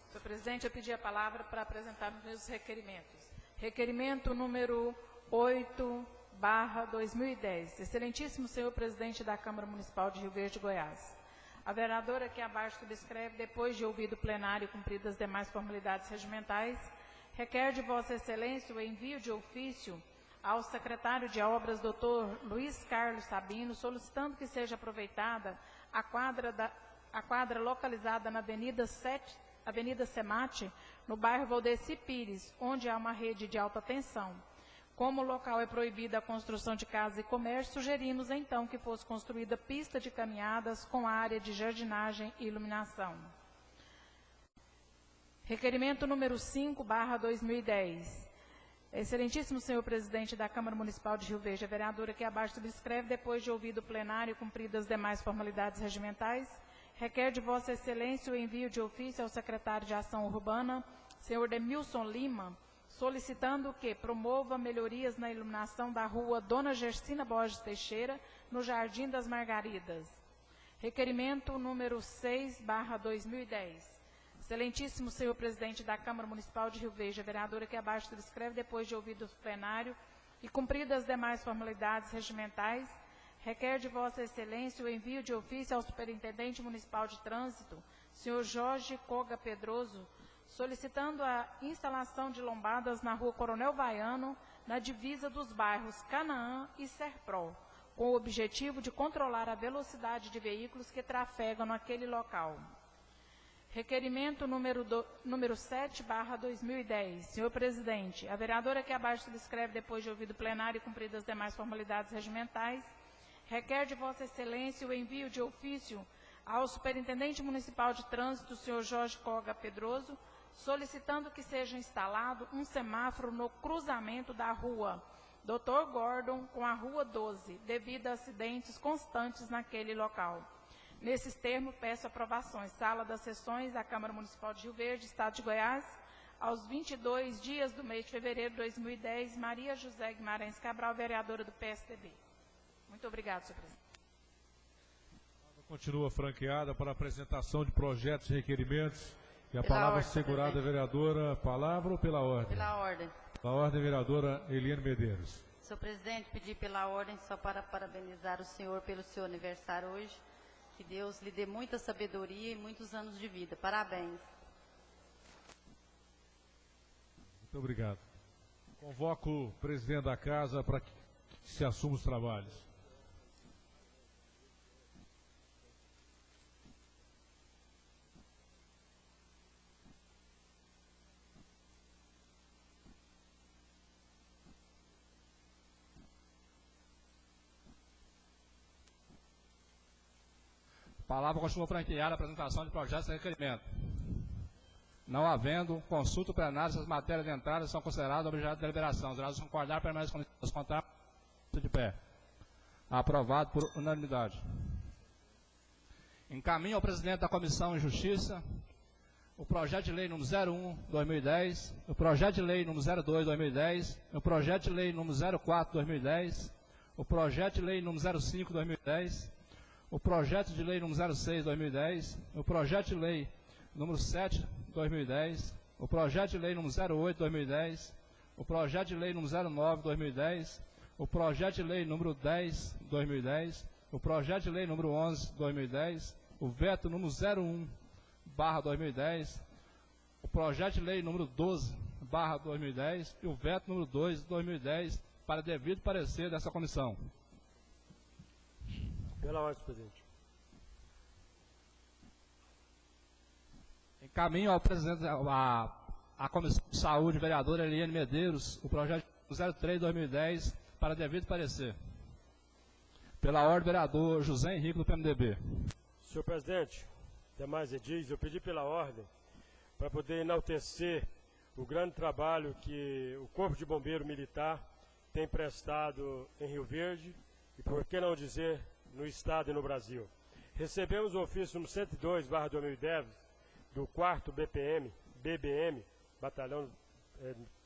Senhor presidente, eu pedi a palavra para apresentar os meus requerimentos. Requerimento número 8/2010. Excelentíssimo senhor presidente da Câmara Municipal de Rio Verde, Goiás. A vereadora que abaixo subscreve, depois de ouvido o plenário e cumpridas as demais formalidades regimentais, requer de Vossa Excelência o envio de ofício ao secretário de Obras, Dr. Luiz Carlos Sabino, solicitando que seja aproveitada a quadra localizada na Avenida Semate, no bairro Valdeci Pires, onde há uma rede de alta tensão. Como o local é proibida a construção de casas e comércio, sugerimos então que fosse construída pista de caminhadas com área de jardinagem e iluminação. Requerimento número 5/2010. Excelentíssimo senhor presidente da Câmara Municipal de Rio Verde, a vereadora que abaixo subscreve, depois de ouvido o plenário e cumpridas as demais formalidades regimentais, requer de Vossa Excelência o envio de ofício ao secretário de Ação Urbana, senhor Demilson Lima, solicitando que promova melhorias na iluminação da rua Dona Gersina Borges Teixeira, no Jardim das Margaridas. Requerimento número 6/2010. Excelentíssimo senhor presidente da Câmara Municipal de Rio Verde, a vereadora que abaixo subscreve, depois de ouvido o plenário e cumpridas as demais formalidades regimentais, requer de Vossa Excelência o envio de ofício ao Superintendente Municipal de Trânsito, senhor Jorge Koga Pedroso, solicitando a instalação de lombadas na rua Coronel Vaiano, na divisa dos bairros Canaã e Serpro, com o objetivo de controlar a velocidade de veículos que trafegam naquele local. Requerimento número 7/2010. Senhor presidente, a vereadora que abaixo subscreve, depois de ouvido o plenário e cumpridas as demais formalidades regimentais, requer de Vossa Excelência o envio de ofício ao Superintendente Municipal de Trânsito, senhor Jorge Koga Pedroso, solicitando que seja instalado um semáforo no cruzamento da rua Dr. Gordon com a Rua 12, devido a acidentes constantes naquele local. Nesses termos, peço aprovações. Sala das Sessões da Câmara Municipal de Rio Verde, Estado de Goiás, aos 22 dias do mês de fevereiro de 2010, Maria José Guimarães Cabral, vereadora do PSDB. Muito obrigado, senhor presidente. Continua franqueada para apresentação de projetos e requerimentos. E a Pela palavra ordem, segurada, presidente. vereadora. Palavra ou pela ordem? Pela ordem. Pela ordem, vereadora Eliane Medeiros. Senhor presidente, pedi pela ordem só para parabenizar o senhor pelo seu aniversário hoje. Que Deus lhe dê muita sabedoria e muitos anos de vida. Parabéns. Muito obrigado. Convoco o presidente da casa para que se assuma os trabalhos. Palavra continua franqueada, apresentação de projetos e requerimento. Não havendo consulta plenária, essas matérias de entrada são consideradas objeto de deliberação. Os vereadores concordar, permanecem com os contrários de pé. Aprovado por unanimidade. Encaminho ao presidente da Comissão de Justiça o projeto de lei número 01/2010, o projeto de lei número 02/2010, o projeto de lei número 04/2010, o projeto de lei número 05/2010, o projeto de lei número 06/2010, o projeto de lei número 7/2010, o projeto de lei número 08/2010, o projeto de lei número 09/2010, o projeto de lei número 10/2010, o projeto de lei número 11/2010, o veto número 01/2010, o projeto de lei número 12/2010 e o veto número 2/2010 para devido parecer dessa comissão. Pela ordem, presidente. Encaminho ao presidente a Comissão de Saúde, vereadora Eliane Medeiros, o projeto 03/2010 para devido parecer. Pela ordem, vereador José Henrique do PMDB. Senhor presidente, demais edis, eu pedi pela ordem para poder enaltecer o grande trabalho que o Corpo de Bombeiro Militar tem prestado em Rio Verde e, por que não dizer, no Estado e no Brasil. Recebemos o ofício número 102/2010 do 4º BBM, Batalhão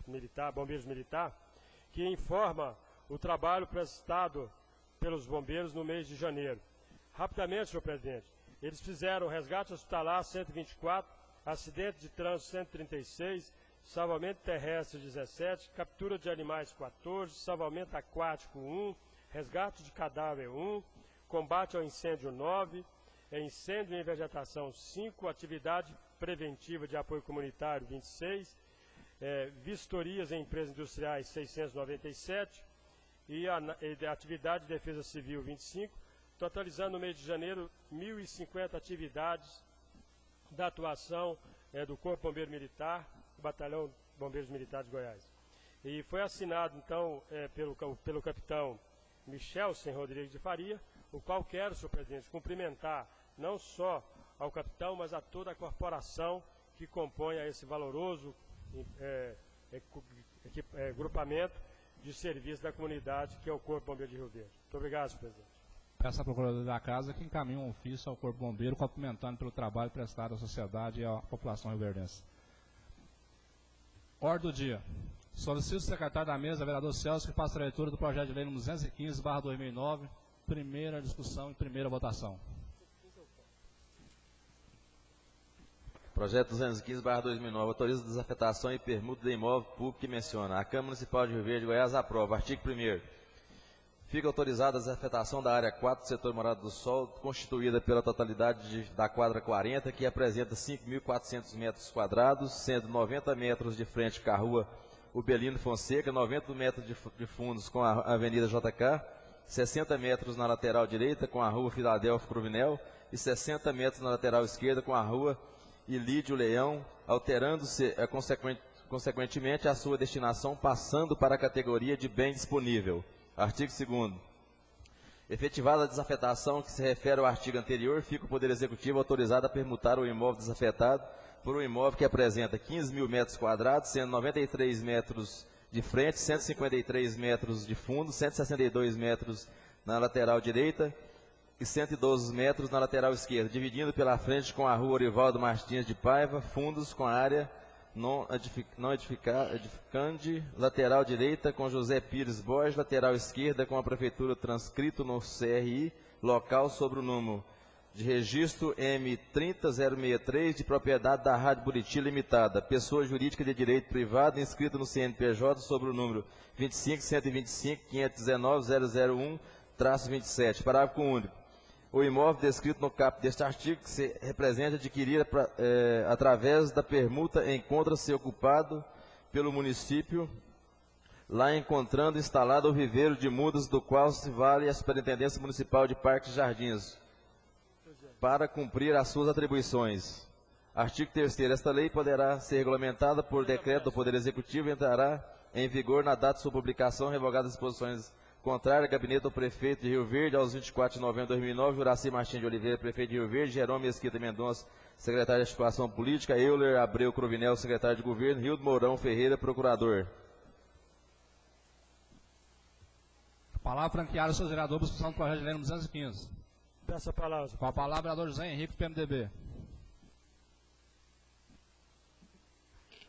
Militar, Bombeiros Militar, que informa o trabalho prestado pelos bombeiros no mês de janeiro. Rapidamente, senhor presidente, eles fizeram resgate hospitalar 124, acidente de trânsito 136, salvamento terrestre 17, captura de animais 14, salvamento aquático 1, resgate de cadáver 1, combate ao incêndio 9, incêndio em vegetação 5, atividade preventiva de apoio comunitário 26, vistorias em empresas industriais 697 e a atividade de defesa civil 25, totalizando no mês de janeiro 1.050 atividades da atuação do Corpo Bombeiro Militar, do Batalhão Bombeiros Militares de Goiás. E foi assinado, então, pelo capitão Michelsen Rodrigues de Faria, o qual quero, senhor presidente, cumprimentar não só ao capitão, mas a toda a corporação que compõe esse valoroso grupamento de serviço da comunidade, que é o Corpo Bombeiro de Rio Verde. Muito obrigado, senhor presidente. Peço à Procuradoria da Casa que encaminhe um ofício ao Corpo Bombeiro, cumprimentando pelo trabalho prestado à sociedade e à população rioverdense. Ordem do dia. Solicito o secretário da mesa, vereador Celso, que faça a leitura do projeto de lei número 215/2009, primeira discussão e primeira votação. Projeto 215/2009 autoriza desafetação e permuta de imóvel público que menciona. A Câmara Municipal de Rio Verde, Goiás, aprova. Artigo 1º. Fica autorizada a desafetação da área 4 do setor Morada do Sol, constituída pela totalidade da quadra 40, que apresenta 5.400 metros quadrados, sendo 90 metros de frente com a rua Ubelino Fonseca, 90 metros de fundos com a Avenida JK, 60 metros na lateral direita com a rua Filadélfio Cruvinel e 60 metros na lateral esquerda com a rua Ilídio Leão, alterando-se consequentemente a sua destinação, passando para a categoria de bem disponível. Artigo 2º. Efetivada a desafetação que se refere ao artigo anterior, fica o Poder Executivo autorizado a permutar o imóvel desafetado por um imóvel que apresenta 15.000 metros quadrados, sendo 93 metros de frente, 153 metros de fundo, 162 metros na lateral direita e 112 metros na lateral esquerda, dividindo pela frente com a rua Orivaldo Martins de Paiva, fundos com a área não edificante, lateral direita com José Pires Borges, lateral esquerda com a Prefeitura, transcrito no CRI, local sobre o número de registro M30063, de propriedade da Rádio Buriti Limitada, pessoa jurídica de direito privado, inscrita no CNPJ sobre o número 25.125.519.001-27. Parágrafo único. O imóvel descrito no caput deste artigo, que se representa adquirir através da permuta, encontra-se ocupado pelo município, lá encontrando instalado o viveiro de mudas, do qual se vale a Superintendência Municipal de Parques e Jardins, para cumprir as suas atribuições. Artigo 3º. Esta lei poderá ser regulamentada por decreto do Poder Executivo e entrará em vigor na data de sua publicação, revogadas as disposições contrárias. Gabinete do Prefeito de Rio Verde, aos 24 de novembro de 2009, Juraci Martins de Oliveira, Prefeito de Rio Verde, Jerônimo Mesquita Mendonça, Secretário de Articulação Política, Euler Abreu Cruvinel, Secretário de Governo, Rildo Mourão Ferreira, Procurador. A palavra franqueada ao senhor vereador, para discussão do projeto de lei número 215. Peço a palavra. Com a palavra, vereador José Henrique, PMDB.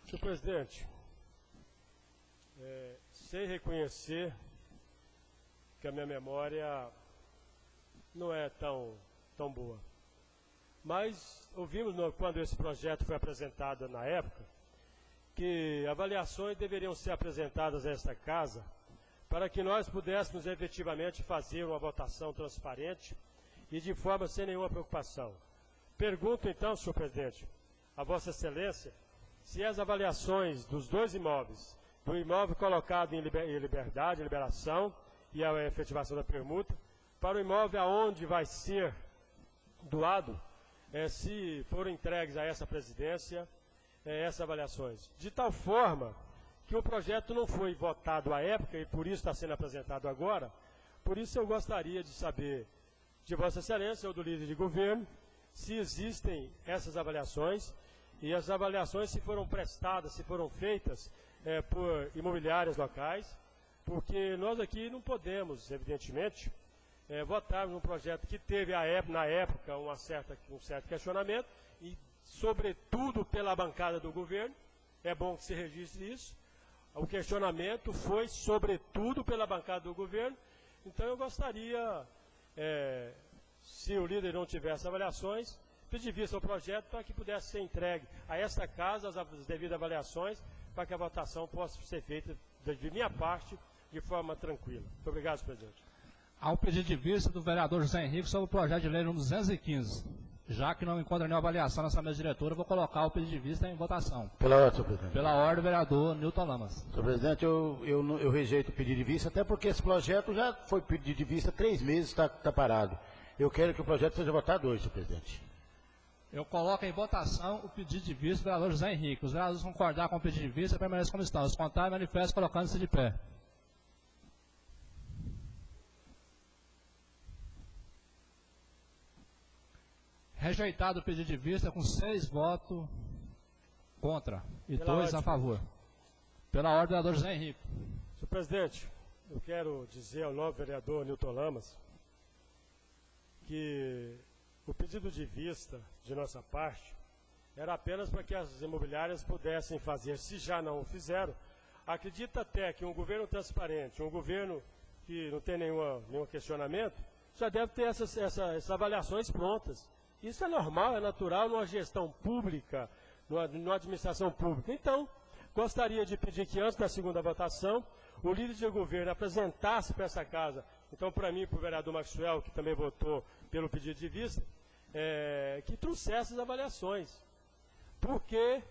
Senhor presidente, sei reconhecer que a minha memória não é tão boa. Mas ouvimos, quando esse projeto foi apresentado na época, que avaliações deveriam ser apresentadas a esta casa para que nós pudéssemos efetivamente fazer uma votação transparente e de forma sem nenhuma preocupação. Pergunto então, senhor presidente, a Vossa Excelência, se as avaliações dos dois imóveis, do imóvel colocado em liberação e a efetivação da permuta, para o imóvel aonde vai ser doado, se forem entregues a essa presidência, essas avaliações. De tal forma que o projeto não foi votado à época e por isso está sendo apresentado agora. Por isso eu gostaria de saber de Vossa Excelência ou do líder de governo se existem essas avaliações e as avaliações se foram prestadas, se foram feitas por imobiliárias locais, porque nós aqui não podemos, evidentemente, votarmos num projeto que teve na época um certo questionamento e, sobretudo, pela bancada do governo. É bom que se registre isso. O questionamento foi, sobretudo, pela bancada do governo. Então, eu gostaria, se o líder não tivesse avaliações, pedir vista ao projeto para que pudesse ser entregue a esta casa as devidas avaliações, para que a votação possa ser feita, de minha parte, de forma tranquila. Muito obrigado, senhor presidente. Há um pedido de vista do vereador José Henrique sobre o projeto de lei número 215. Já que não encontra nenhuma avaliação nessa mesa diretora, eu vou colocar o pedido de vista em votação. Pela ordem, senhor presidente. Pela ordem, vereador Newton Lamas. Senhor presidente, eu rejeito o pedido de vista, até porque esse projeto já foi pedido de vista 3 meses, está parado. Eu quero que o projeto seja votado hoje, senhor presidente. Eu coloco em votação o pedido de vista do vereador José Henrique. Os vereadores concordar com o pedido de vista, permaneçam como estão. Os contrários, manifestam colocando-se de pé. Rejeitado o pedido de vista com 6 votos contra e 2 a favor. Pela ordem, vereador José Henrique. Senhor presidente, eu quero dizer ao novo vereador Nilton Lamas que o pedido de vista de nossa parte era apenas para que as imobiliárias pudessem fazer, se já não o fizeram. Acredita até que um governo transparente, um governo que não tem nenhum questionamento, já deve ter essas avaliações prontas. Isso é normal, é natural numa gestão pública, numa administração pública. Então, gostaria de pedir que antes da segunda votação, o líder de governo apresentasse para essa casa, então para mim e para o vereador Maxwell, que também votou pelo pedido de vista, que trouxesse as avaliações. Porque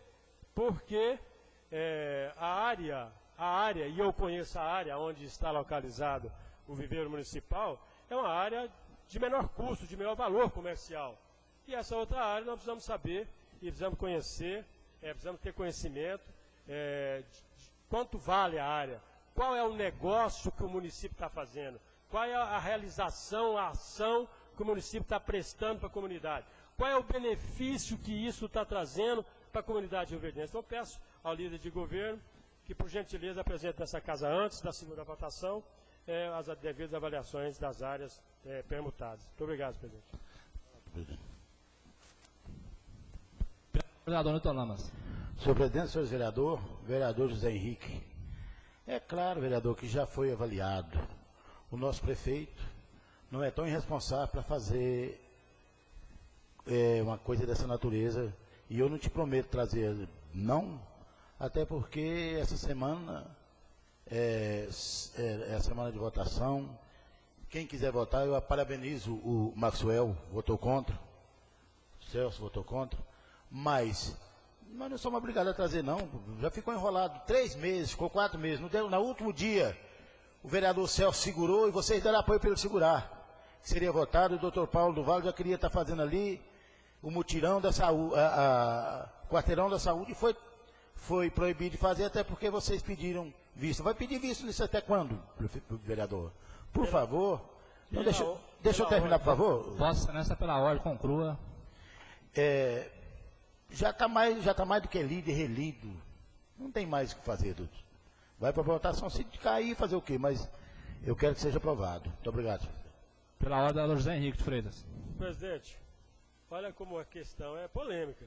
a área, e eu conheço a área onde está localizado o viveiro municipal, é uma área de menor custo, de menor valor comercial. E essa outra área nós precisamos saber e precisamos conhecer, precisamos ter conhecimento de quanto vale a área, qual é o negócio que o município está fazendo, qual é a realização, a ação que o município está prestando para a comunidade, qual é o benefício que isso está trazendo para a comunidade rioverdense. Então, peço ao líder de governo que, por gentileza, apresente nessa casa antes da segunda votação as devidas avaliações das áreas permutadas. Muito obrigado, presidente. Vereador Nilton Lamas. Senhor presidente, senhor vereador José Henrique, é claro, vereador, que já foi avaliado. O nosso prefeito não é tão irresponsável para fazer uma coisa dessa natureza, e eu não te prometo trazer, não, até porque essa semana é a semana de votação. Quem quiser votar, eu parabenizo o Maxwell, votou contra, o Celso votou contra, mas nós não somos obrigados a trazer, não. Já ficou enrolado 3 meses, ficou 4 meses. No último dia, o vereador Celso segurou e vocês deram apoio para ele segurar. Seria votado, o doutor Paulo do Vale já queria estar fazendo ali o mutirão da saúde, quarteirão da saúde, e foi proibido de fazer, até porque vocês pediram visto. Vai pedir visto nisso até quando, vereador? Por favor. Então, deixa eu terminar, por favor. Vossa Excelência, pela ordem, conclua. Já está mais do que lido e relido. Não tem mais o que fazer, Dudu. Vai para a votação, se cair, fazer o quê? Mas eu quero que seja aprovado. Muito obrigado. Pela ordem, vereador José Henrique de Freitas. Presidente, olha como a questão é polêmica.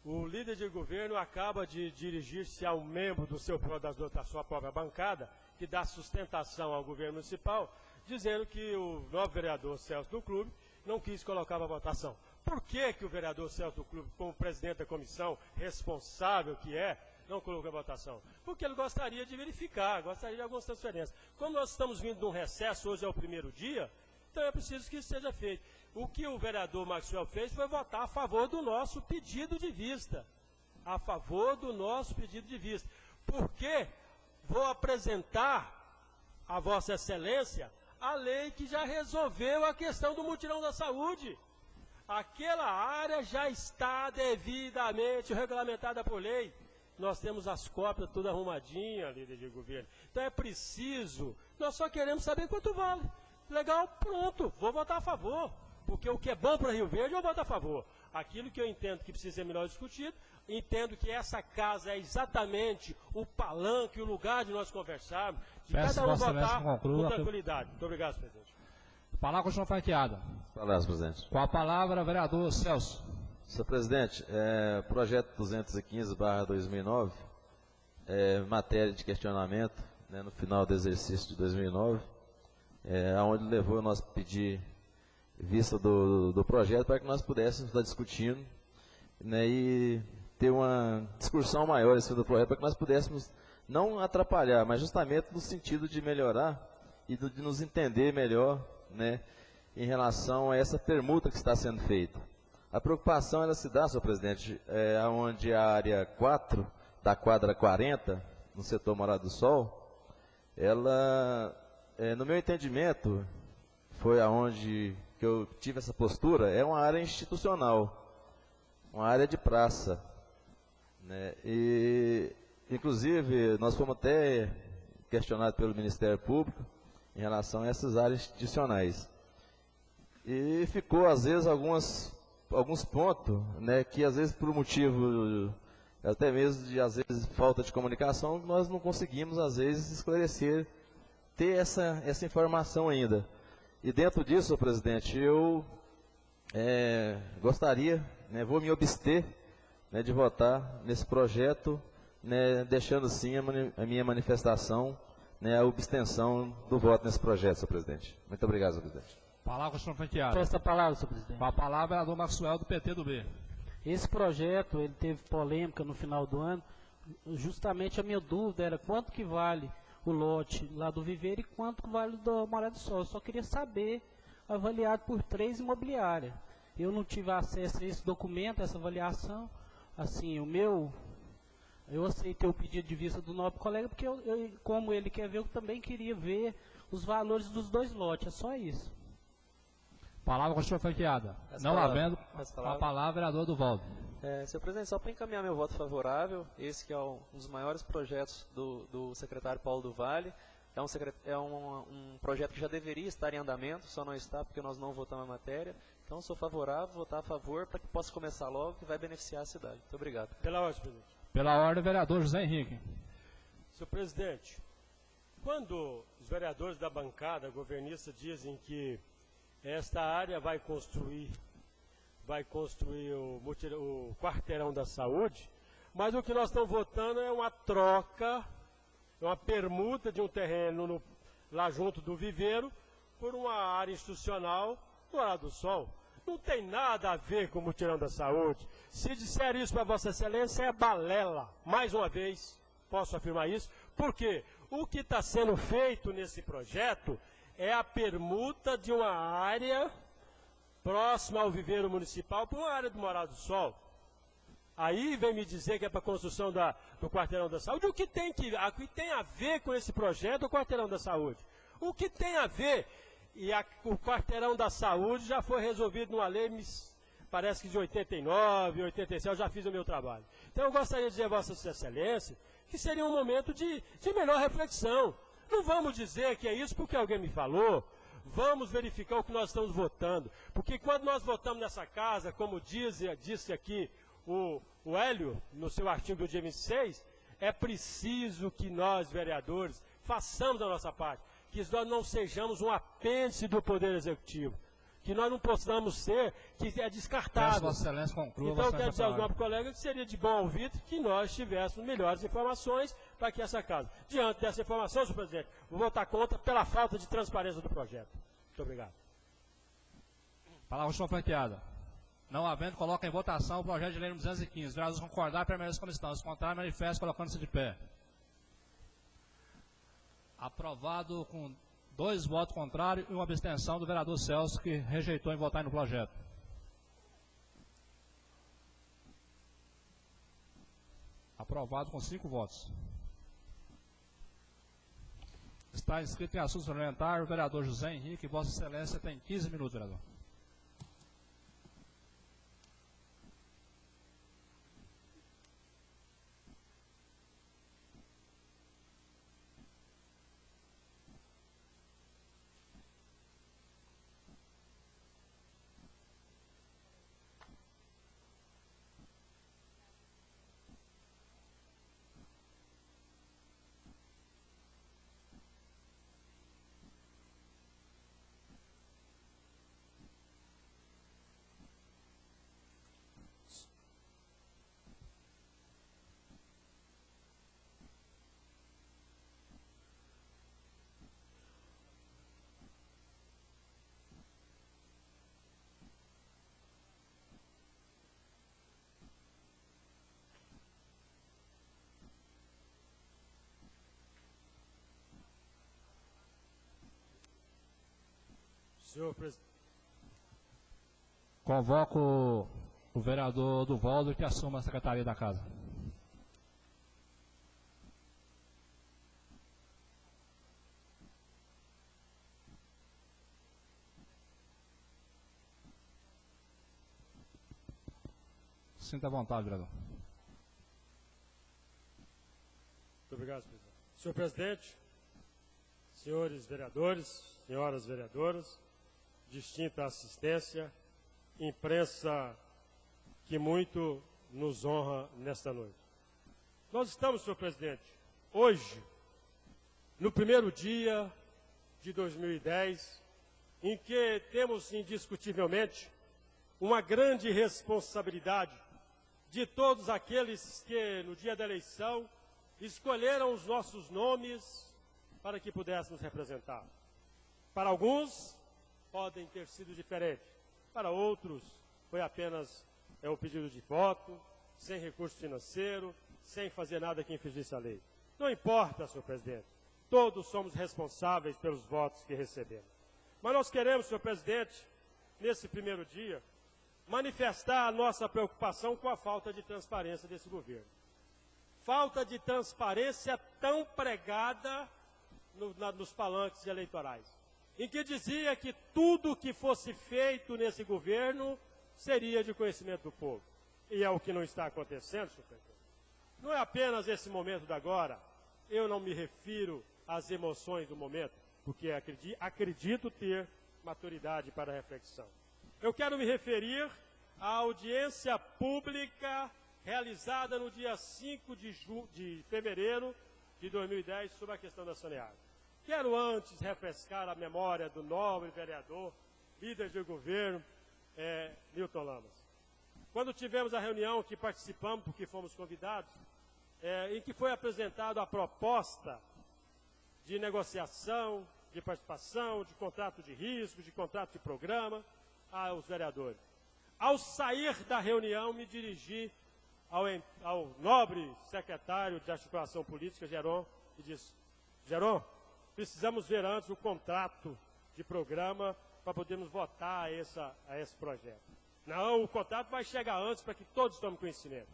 O líder de governo acaba de dirigir-se a um membro da sua própria bancada, que dá sustentação ao governo municipal, dizendo que o novo vereador Celso do Clube não quis colocar para votação. Por que o vereador Celso do Clube, como presidente da comissão, responsável que não colocou a votação? Porque ele gostaria de verificar, gostaria de algumas transferências. Como nós estamos vindo de um recesso, hoje é o primeiro dia, então é preciso que isso seja feito. O que o vereador Maxwell fez foi votar a favor do nosso pedido de vista. A favor do nosso pedido de vista. Porque vou apresentar a Vossa Excelência a lei que já resolveu a questão do mutirão da saúde. Aquela área já está devidamente regulamentada por lei. Nós temos as cópias todas arrumadinhas, líder de governo. Então é preciso, nós só queremos saber quanto vale. Legal, pronto, vou votar a favor. Porque o que é bom para Rio Verde, eu voto a favor. Aquilo que eu entendo que precisa ser melhor discutido, entendo que essa casa é exatamente o palanque, o lugar de nós conversarmos, de cada um votar com tranquilidade. Muito obrigado, presidente. A palavra continua franqueada. Palavras, presidente. Com a palavra, vereador Celso. Senhor presidente, projeto 215/2009, matéria de questionamento, no final do exercício de 2009, onde levou nós pedir vista do projeto para que nós pudéssemos estar discutindo, e ter uma discussão maior em cima do projeto, para que nós pudéssemos não atrapalhar, mas justamente no sentido de melhorar e de nos entender melhor, em relação a essa permuta que está sendo feita. A preocupação ela se dá, senhor presidente, onde a área 4 da quadra 40, no setor Morada do Sol, ela, no meu entendimento, foi aonde que eu tive essa postura, é uma área institucional, uma área de praça, e inclusive nós fomos até questionados pelo Ministério Público em relação a essas áreas institucionais, e ficou às vezes alguns pontos, que às vezes por motivo até mesmo de, às vezes, falta de comunicação, nós não conseguimos, às vezes, esclarecer, ter essa informação ainda. E dentro disso, senhor presidente, eu gostaria, né, vou me abster, né, de votar nesse projeto, né, deixando sim a minha manifestação, né, a abstenção do voto nesse projeto, senhor presidente. Muito obrigado, senhor presidente. Palavra, senhor franqueado. Presta a palavra, senhor presidente. Com a palavra, vereador Maxwell, do PT do B. Esse projeto, ele teve polêmica no final do ano. Justamente a minha dúvida era quanto que vale o lote lá do Viveiro e quanto que vale do Morada do Sol. Eu só queria saber, avaliado por 3 imobiliárias. Eu não tive acesso a esse documento, essa avaliação. Assim, eu aceitei o pedido de vista do nobre colega, porque como ele quer ver, eu também queria ver os valores dos 2 lotes, é só isso. Palavra com a senhora franqueada. Não havendo, a palavra, vereador Duvaldo. Senhor presidente, só para encaminhar meu voto favorável, esse que é um dos maiores projetos do secretário Paulo do Vale, é um projeto que já deveria estar em andamento, só não está porque nós não votamos a matéria. Então, sou favorável, votar a favor, para que possa começar logo, que vai beneficiar a cidade. Muito obrigado. Pela ordem, presidente. Pela ordem, vereador José Henrique. Senhor presidente, quando os vereadores da bancada governista dizem que esta área vai construir o quarteirão da saúde, mas o que nós estamos votando é uma troca, uma permuta de um terreno lá junto do Viveiro por uma área institucional do Morada do Sol. Não tem nada a ver com o mutirão da saúde. Se disser isso para Vossa Excelência, é balela. Mais uma vez, posso afirmar isso, porque o que está sendo feito nesse projeto é a permuta de uma área próxima ao viveiro municipal por uma área do Morada do Sol. Aí vem me dizer que é para a construção do quarteirão da saúde. O que tem a ver com esse projeto, o quarteirão da saúde? O que tem a ver? E o quarteirão da saúde já foi resolvido numa lei, parece que de 89, 86, eu já fiz o meu trabalho. Então eu gostaria de dizer a Vossa Excelência que seria um momento de melhor reflexão. Não vamos dizer que é isso porque alguém me falou, vamos verificar o que nós estamos votando. Porque quando nós votamos nessa casa, como disse aqui o Hélio, no seu artigo do dia 26, é preciso que nós, vereadores, façamos a nossa parte. Que nós não sejamos um apêndice do Poder Executivo. Que nós não possamos ser, que é descartável. Vossa Excelência conclua. Então, eu quero dizer aos nobres colegas que seria de bom ouvido que nós tivéssemos melhores informações para que essa casa. Diante dessa informação, senhor presidente, vou votar contra pela falta de transparência do projeto. Muito obrigado. Palavra senhor franqueada. Não havendo, coloca em votação o projeto de lei número 215. Os vereadores concordar, permanece como estão. Se contrário, manifesto colocando-se de pé. Aprovado com 2 votos contrários e uma abstenção do vereador Celso, que rejeitou em votar no projeto. Aprovado com 5 votos. Está inscrito em assunto suplementar o vereador José Henrique. Vossa Excelência tem 15 minutos, vereador. Senhor presidente. Convoco o vereador Duvaldo que assuma a secretaria da casa. Sinta à vontade, vereador. Muito obrigado, presidente. Senhor presidente, senhores vereadores, senhoras vereadoras, distinta assistência, imprensa que muito nos honra nesta noite. Nós estamos, senhor presidente, hoje, no primeiro dia de 2010, em que temos indiscutivelmente uma grande responsabilidade de todos aqueles que, no dia da eleição, escolheram os nossos nomes para que pudéssemos representar. Para alguns, podem ter sido diferentes. Para outros, foi apenas o pedido de voto, sem recurso financeiro, sem fazer nada que infringisse a lei. Não importa, senhor presidente. Todos somos responsáveis pelos votos que recebemos. Mas nós queremos, senhor presidente, nesse primeiro dia, manifestar a nossa preocupação com a falta de transparência desse governo. Falta de transparência tão pregada nos palanques eleitorais, em que dizia que tudo que fosse feito nesse governo seria de conhecimento do povo. E é o que não está acontecendo, senhor presidente. Não é apenas esse momento da agora, eu não me refiro às emoções do momento, porque acredito ter maturidade para a reflexão. Eu quero me referir à audiência pública realizada no dia 5 de fevereiro de 2010 sobre a questão da Saneago. Quero antes refrescar a memória do nobre vereador, líder de governo, Newton Lamas. Quando tivemos a reunião que participamos, porque fomos convidados, em que foi apresentada a proposta de negociação, de participação, de contrato de risco, de contrato de programa aos vereadores. Ao sair da reunião, me dirigi ao nobre secretário de articulação política, Geron, e disse: Geron, precisamos ver antes o contrato de programa para podermos votar a esse projeto. Não, o contrato vai chegar antes para que todos tomem conhecimento.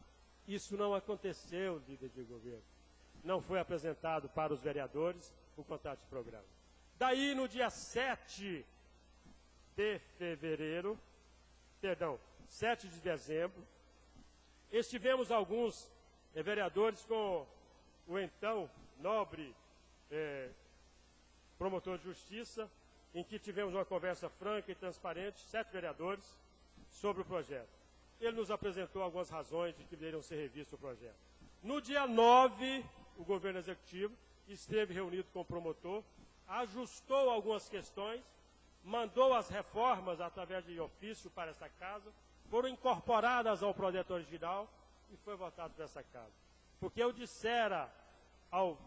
Isso não aconteceu, líder de governo. Não foi apresentado para os vereadores o contrato de programa. Daí, no dia 7 de dezembro, estivemos alguns vereadores com o então nobre promotor de justiça, em que tivemos uma conversa franca e transparente, 7 vereadores, sobre o projeto. Ele nos apresentou algumas razões de que deveriam ser revisto o projeto. No dia 9, o governo executivo esteve reunido com o promotor, ajustou algumas questões, mandou as reformas através de ofício para essa casa, foram incorporadas ao projeto original e foi votado por essa casa. Porque eu dissera ao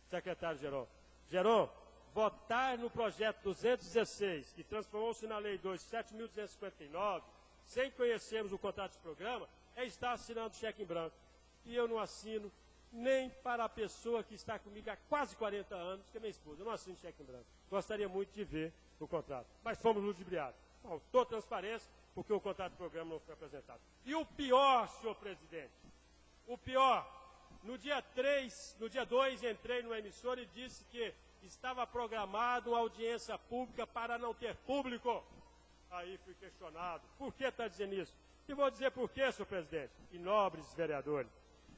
secretário Geron, votar no projeto 216, que transformou-se na lei 7.259, sem conhecermos o contrato de programa, é estar assinando cheque em branco. E eu não assino nem para a pessoa que está comigo há quase 40 anos, que é minha esposa. Eu não assino cheque em branco. Gostaria muito de ver o contrato. Mas fomos ludibriados. Faltou transparência, porque o contrato de programa não foi apresentado. E o pior, senhor presidente, o pior, no dia 2, entrei no emissor e disse que estava programado uma audiência pública para não ter público. Aí fui questionado. Por que está dizendo isso? E vou dizer por quê, senhor presidente e nobres vereadores.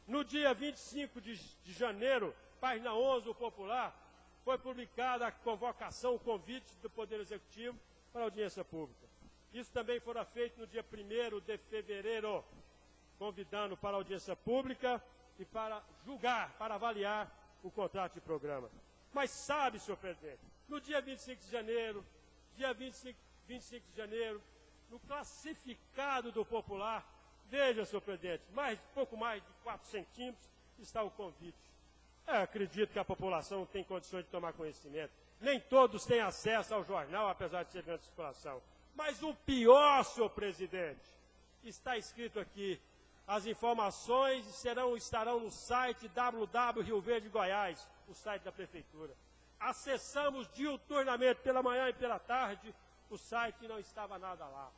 No dia 25 de janeiro, página 11 do Popular, foi publicada a convocação, o convite do Poder Executivo para a audiência pública. Isso também fora feito no dia 1º de fevereiro, convidando para a audiência pública e para julgar, para avaliar o contrato de programa. Mas sabe, senhor presidente, no dia 25 de janeiro, no classificado do Popular, veja, senhor presidente, pouco mais de 4 centímetros está o convite. Eu acredito que a população não tem condições de tomar conhecimento. Nem todos têm acesso ao jornal, apesar de ser grande circulação. Mas o pior, senhor presidente, está escrito aqui. As informações estarão no site www.Rio Verde Goiás, o site da Prefeitura. Acessamos diuturnamente, pela manhã e pela tarde, o site não estava nada lá.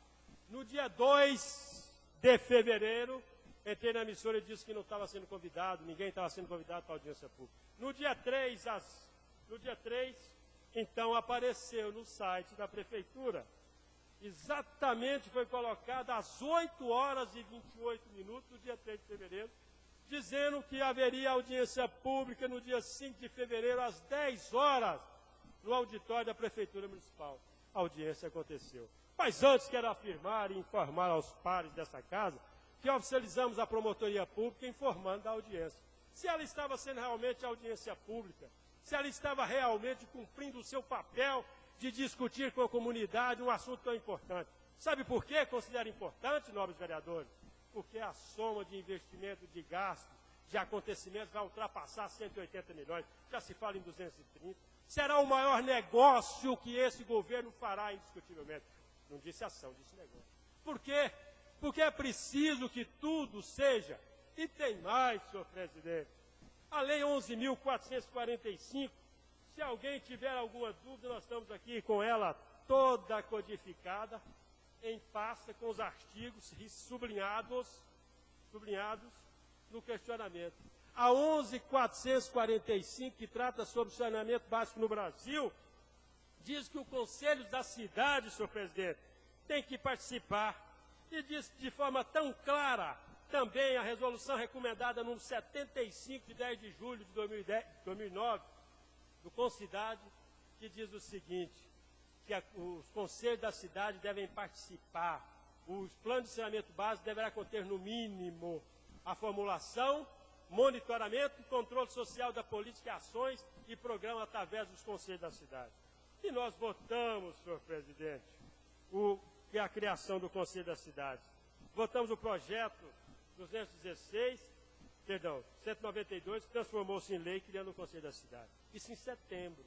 No dia 2 de fevereiro, entrei na emissora e disse que não estava sendo convidado, ninguém estava sendo convidado para a audiência pública. No dia 3, então apareceu no site da Prefeitura, exatamente foi colocado às 8 horas e 28 minutos, no dia 3 de fevereiro, dizendo que haveria audiência pública no dia 5 de fevereiro, às 10 horas, no auditório da Prefeitura Municipal. A audiência aconteceu. Mas antes quero afirmar e informar aos pares dessa casa que oficializamos a promotoria pública informando da audiência. Se ela estava sendo realmente audiência pública, se ela estava realmente cumprindo o seu papel de discutir com a comunidade um assunto tão importante. Sabe por que considero importante, nobres vereadores? Porque a soma de investimento, de gastos, de acontecimentos vai ultrapassar 180 milhões, já se fala em 230. Será o maior negócio que esse governo fará indiscutivelmente. Não disse ação, disse negócio. Por quê? Porque é preciso que tudo seja. E tem mais, senhor presidente. A Lei 11.445, se alguém tiver alguma dúvida, nós estamos aqui com ela toda codificada, em pasta, com os artigos sublinhados no questionamento. A 11.445, que trata sobre saneamento básico no Brasil, diz que o Conselho da Cidade, senhor presidente, tem que participar. E diz de forma tão clara também a resolução recomendada no 75 de 10 de julho de 2009, do Concidade, que diz o seguinte, que os conselhos da cidade devem participar. Os planos de saneamento básico deverá conter, no mínimo, a formulação, monitoramento e controle social da política e ações e programa através dos conselhos da cidade. E nós votamos, senhor presidente, a criação do Conselho da Cidade. Votamos o projeto 192, que transformou-se em lei, criando o Conselho da Cidade. Isso em setembro.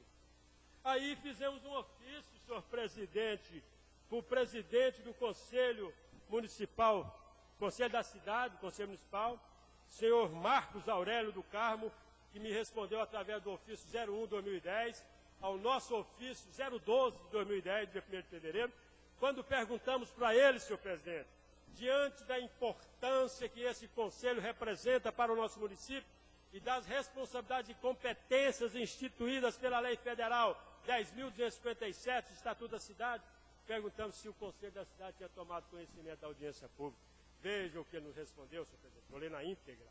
Aí fizemos um ofício, senhor presidente, para o presidente do Conselho Municipal, Conselho da Cidade, Conselho Municipal, senhor Marcos Aurélio do Carmo, que me respondeu através do ofício 01/2010, ao nosso ofício 012/2010, dia 1º de fevereiro, quando perguntamos para ele, senhor presidente, diante da importância que esse conselho representa para o nosso município e das responsabilidades e competências instituídas pela Lei Federal 10.257, Estatuto da Cidade, perguntamos se o Conselho da Cidade tinha tomado conhecimento da audiência pública. Veja o que ele nos respondeu, senhor presidente, vou ler na íntegra.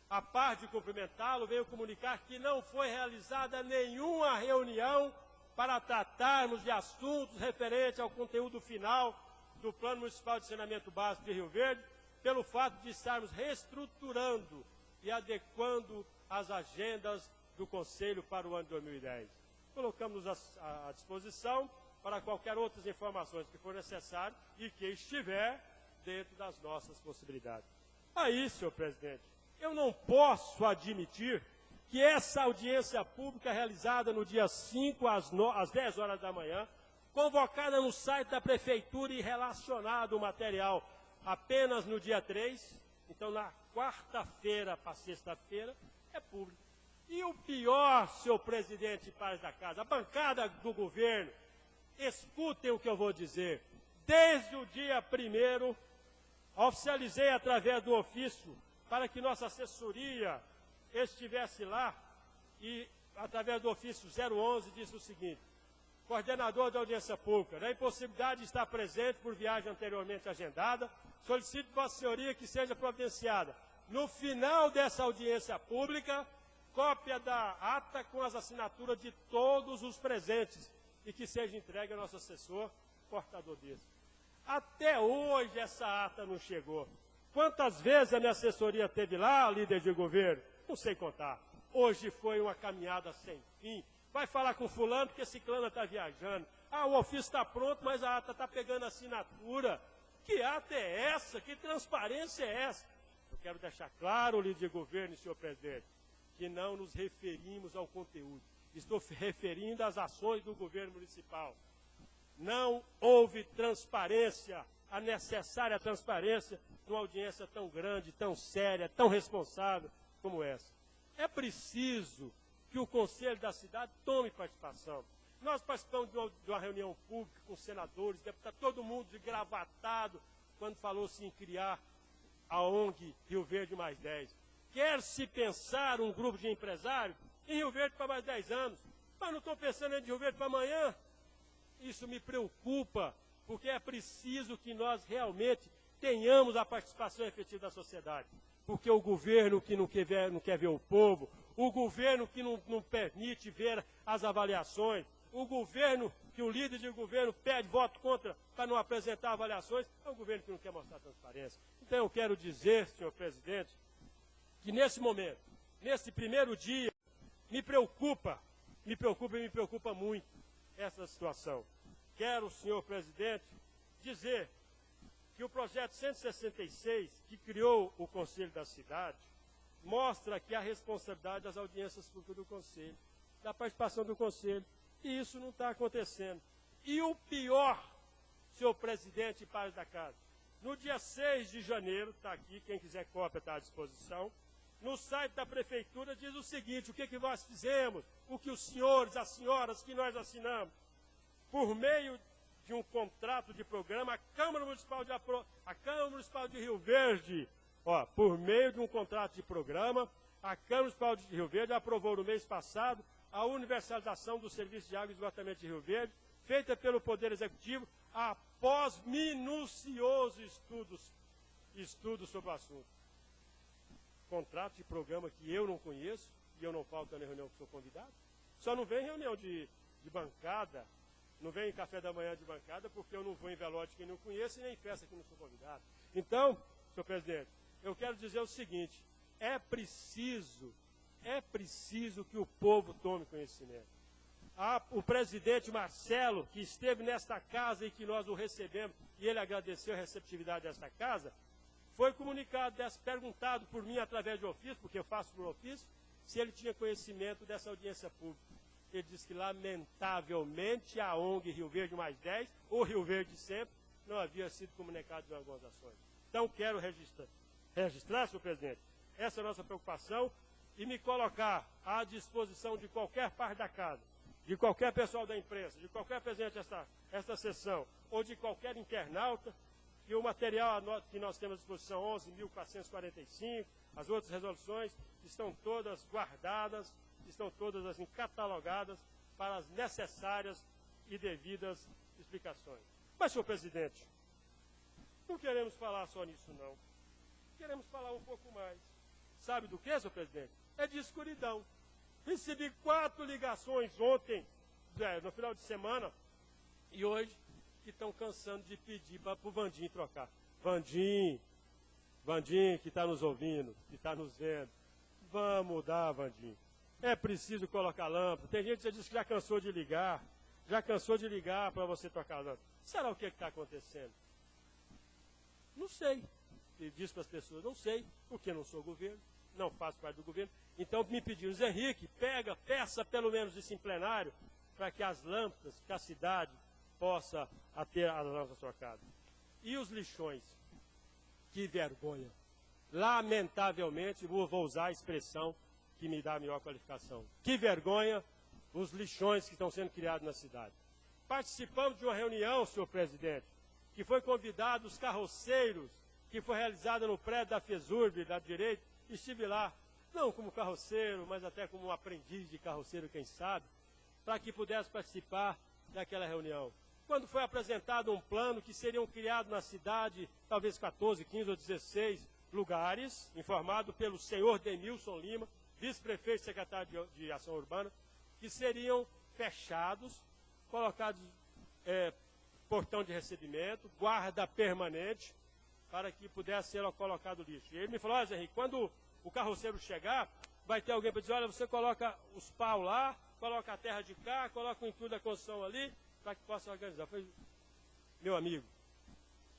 A par de cumprimentá-lo, veio comunicar que não foi realizada nenhuma reunião para tratarmos de assuntos referentes ao conteúdo final do Plano Municipal de Saneamento Básico de Rio Verde, pelo fato de estarmos reestruturando e adequando as agendas do Conselho para o ano de 2010. Colocamos à disposição para qualquer outras informações que for necessário e que estiver dentro das nossas possibilidades. Aí, senhor presidente, eu não posso admitir que essa audiência pública realizada no dia 5 às 10 horas da manhã, convocada no site da Prefeitura e relacionado o material apenas no dia 3, então na quarta-feira para sexta-feira, é público. E o pior, senhor presidente e pares da casa, a bancada do governo, escutem o que eu vou dizer. Desde o dia 1º, oficializei através do ofício para que nossa assessoria estivesse lá e, através do ofício 011, disse o seguinte: coordenador da audiência pública, na impossibilidade de estar presente por viagem anteriormente agendada, solicito Vossa Senhoria que seja providenciada, no final dessa audiência pública, cópia da ata com as assinaturas de todos os presentes e que seja entregue ao nosso assessor, portador disso. Até hoje essa ata não chegou. Quantas vezes a minha assessoria esteve lá, líder de governo? Não sei contar. Hoje foi uma caminhada sem fim. Vai falar com fulano porque ciclano está viajando. Ah, o ofício está pronto, mas a ata está pegando assinatura. Que ata é essa? Que transparência é essa? Eu quero deixar claro, líder de governo e senhor presidente, que não nos referimos ao conteúdo. Estou referindo às ações do governo municipal. Não houve transparência, a necessária transparência, numa audiência tão grande, tão séria, tão responsável como essa. É preciso que o Conselho da Cidade tome participação. Nós participamos de uma reunião pública com senadores, deputados, todo mundo de gravatado, quando falou-se em criar a ONG Rio Verde mais 10. Quer-se pensar um grupo de empresários em Rio Verde para mais 10 anos, mas não estou pensando em Rio Verde para amanhã. Isso me preocupa, porque é preciso que nós realmente tenhamos a participação efetiva da sociedade. Porque o governo que não quer ver o povo, o governo que não permite ver as avaliações, o governo que o líder de governo pede voto contra para não apresentar avaliações, é um governo que não quer mostrar transparência. Então eu quero dizer, senhor presidente, que nesse momento, nesse primeiro dia, me preocupa muito essa situação. Quero, senhor presidente, dizer que o projeto 166, que criou o Conselho da Cidade, mostra que a responsabilidade das audiências públicas do Conselho, da participação do Conselho, e isso não está acontecendo. E o pior, senhor presidente e pares da casa, no dia 6 de janeiro, está aqui, quem quiser cópia está à disposição, no site da Prefeitura diz o seguinte, o que nós fizemos, o que os senhores, as senhoras, que nós assinamos, por meio de um contrato de programa, a Câmara Municipal de Rio Verde, por meio de um contrato de programa, a Câmara Municipal de Rio Verde aprovou no mês passado a universalização do serviço de água e esgotamento de Rio Verde, feita pelo Poder Executivo, após minucioso estudo sobre o assunto. Contrato de programa que eu não conheço, e eu não falto na reunião que sou convidado. Só não vem reunião de bancada, não vem em café da manhã de bancada, porque eu não vou em velório de quem não conheço e nem em festa que não sou convidado. Então, senhor presidente, eu quero dizer o seguinte, é preciso que o povo tome conhecimento. O presidente Marcelo, que esteve nesta casa e que nós o recebemos, e ele agradeceu a receptividade desta casa, foi comunicado, perguntado por mim através de ofício, porque eu faço por ofício, se ele tinha conhecimento dessa audiência pública. Ele disse que, lamentavelmente, a ONG Rio Verde mais 10, ou Rio Verde sempre, não havia sido comunicado de algumas ações. Então, quero registrar, senhor presidente, essa é a nossa preocupação e me colocar à disposição de qualquer parte da casa, de qualquer pessoal da imprensa, de qualquer presidente desta sessão, ou de qualquer internauta, que o material que nós temos à disposição, 11.445, as outras resoluções, estão todas guardadas, estão todas assim catalogadas para as necessárias e devidas explicações. Mas, senhor presidente, não queremos falar só nisso, não. Queremos falar um pouco mais. Sabe do que, senhor presidente? É de escuridão. Recebi 4 ligações ontem, no final de semana, e hoje, que estão cansando de pedir para o Vandim trocar. Vandim, que está nos ouvindo, que está nos vendo, vamos mudar, Vandim. É preciso colocar lâmpada. Tem gente que já disse que já cansou de ligar para você trocar a lâmpada. Será o que está acontecendo? Não sei. Ele disse para as pessoas, não sei, porque não sou governo, não faço parte do governo. Então me pediram, Zé Henrique, peça pelo menos isso em plenário, para que as lâmpadas, que a cidade possa ter a lâmpada na sua casa. E os lixões? Que vergonha. Lamentavelmente, vou usar a expressão que me dá a melhor qualificação. Que vergonha os lixões que estão sendo criados na cidade. Participamos de uma reunião, senhor presidente, que foi convidado os carroceiros, que foi realizada no prédio da FESURB, da direita, e estive lá, não como carroceiro, mas até como um aprendiz de carroceiro, quem sabe, para que pudesse participar daquela reunião. Quando foi apresentado um plano que seriam criados na cidade, talvez 14, 15 ou 16 lugares, informado pelo senhor Denilson Lima, vice-prefeito e secretário de Ação Urbana, que seriam fechados, colocados portão de recebimento, guarda permanente, para que pudesse ser colocado lixo. E ele me falou, Zé Henrique, quando o carroceiro chegar, vai ter alguém para dizer, olha, você coloca os pau lá, coloca a terra de cá, coloca o entulho da construção ali, para que possa organizar. Eu falei, meu amigo,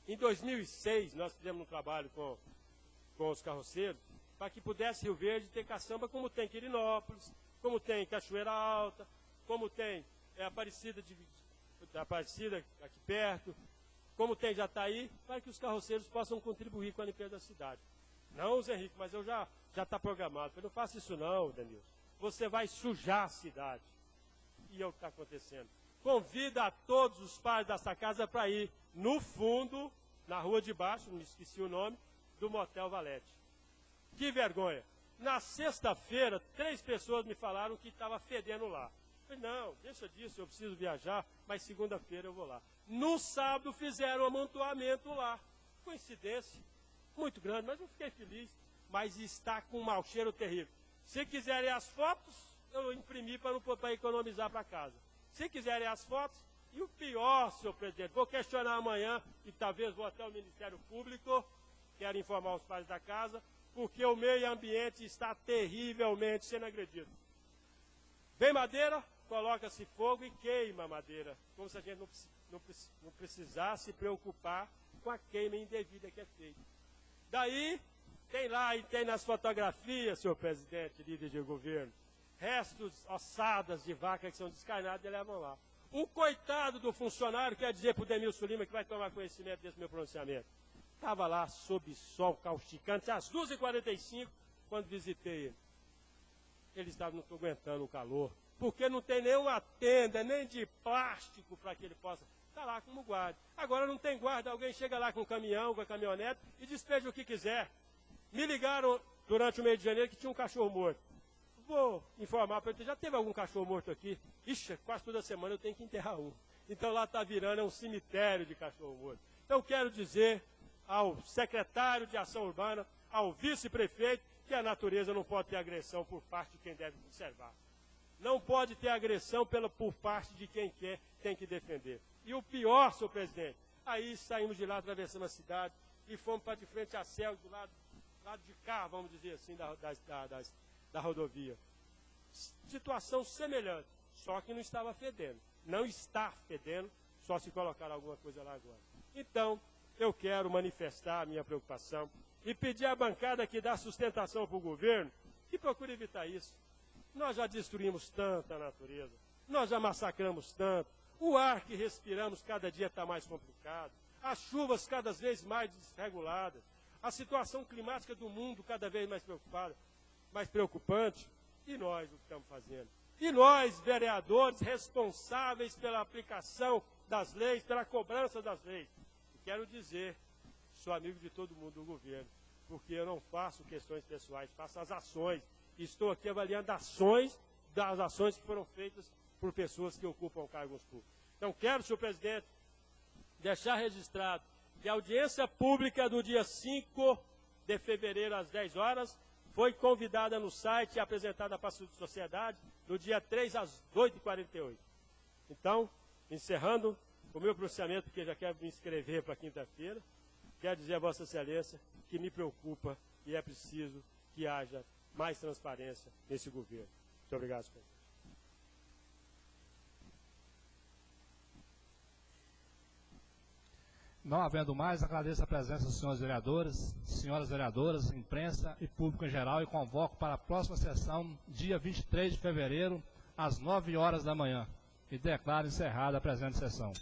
em 2006 nós fizemos um trabalho com os carroceiros, para que pudesse Rio Verde ter caçamba como tem Quirinópolis, como tem Cachoeira Alta, como tem Aparecida aqui perto, como tem Jataí, para que os carroceiros possam contribuir com a limpeza da cidade. Não, Zé Henrique, mas eu já está programado. Eu não faço isso não, Denilson. Você vai sujar a cidade. E é o que está acontecendo. Convida a todos os pais dessa casa para ir no fundo, na rua de baixo, me esqueci o nome, do Motel Valete. Que vergonha. Na sexta-feira, 3 pessoas me falaram que estava fedendo lá. Eu falei, não, deixa disso, eu preciso viajar, mas segunda-feira eu vou lá. No sábado fizeram um amontoamento lá. Coincidência, muito grande, mas eu fiquei feliz. Mas está com um mau cheiro terrível. Se quiserem as fotos, eu imprimi para economizar para casa. Se quiserem as fotos, e o pior, senhor presidente, vou questionar amanhã, e talvez vou até o Ministério Público, quero informar os pares da casa, porque o meio ambiente está terrivelmente sendo agredido. Vem madeira, coloca-se fogo e queima a madeira, como se a gente não precisasse se preocupar com a queima indevida que é feita. Daí, tem lá e tem nas fotografias, senhor presidente, líder de governo, restos, ossadas de vaca que são descarnadas e levam lá. O coitado do funcionário, quer dizer para o Demilson Lima, que vai tomar conhecimento desse meu pronunciamento, estava lá sob sol causticante, às 2h45, quando visitei ele. Ele estava não aguentando o calor, porque não tem nenhuma tenda, nem de plástico para que ele possa estar lá como guarda. Agora não tem guarda, alguém chega lá com um caminhão, com a caminhonete e despeja o que quiser. Me ligaram durante o mês de janeiro que tinha um cachorro morto. Vou informar para ele, já teve algum cachorro morto aqui? Ixi, quase toda semana eu tenho que enterrar um. Então lá está virando um cemitério de cachorro morto. Então quero dizer ao secretário de Ação Urbana, ao vice-prefeito, que a natureza não pode ter agressão por parte de quem deve conservar. Não pode ter agressão por parte de quem tem que defender. E o pior, senhor presidente, aí saímos de lá, atravessamos a cidade e fomos para de frente à Céu, do lado de cá, vamos dizer assim, da rodovia. Situação semelhante, só que não estava fedendo. Não está fedendo, só se colocar alguma coisa lá agora. Então, eu quero manifestar a minha preocupação e pedir à bancada que dá sustentação para o governo que procure evitar isso. Nós já destruímos tanta natureza, nós já massacramos tanto, o ar que respiramos cada dia está mais complicado, as chuvas cada vez mais desreguladas, a situação climática do mundo cada vez mais preocupante, e nós o que estamos fazendo? E nós, vereadores, responsáveis pela aplicação das leis, pela cobrança das leis. E quero dizer, sou amigo de todo mundo do governo, porque eu não faço questões pessoais, faço as ações. E estou aqui avaliando das ações que foram feitas por pessoas que ocupam cargos públicos. Então, quero, senhor presidente, deixar registrado que a audiência pública do dia 5 de fevereiro, às 10 horas, foi convidada no site e apresentada para a sociedade no dia 3 às 8h48. Então, encerrando o meu pronunciamento, porque já quero me inscrever para quinta-feira, quero dizer a Vossa Excelência que me preocupa e é preciso que haja mais transparência nesse governo. Muito obrigado, senhor presidente. Não havendo mais, agradeço a presença dos senhores vereadores, senhoras vereadoras, imprensa e público em geral e convoco para a próxima sessão, dia 23 de fevereiro, às 9 horas da manhã. E declaro encerrada a presente sessão.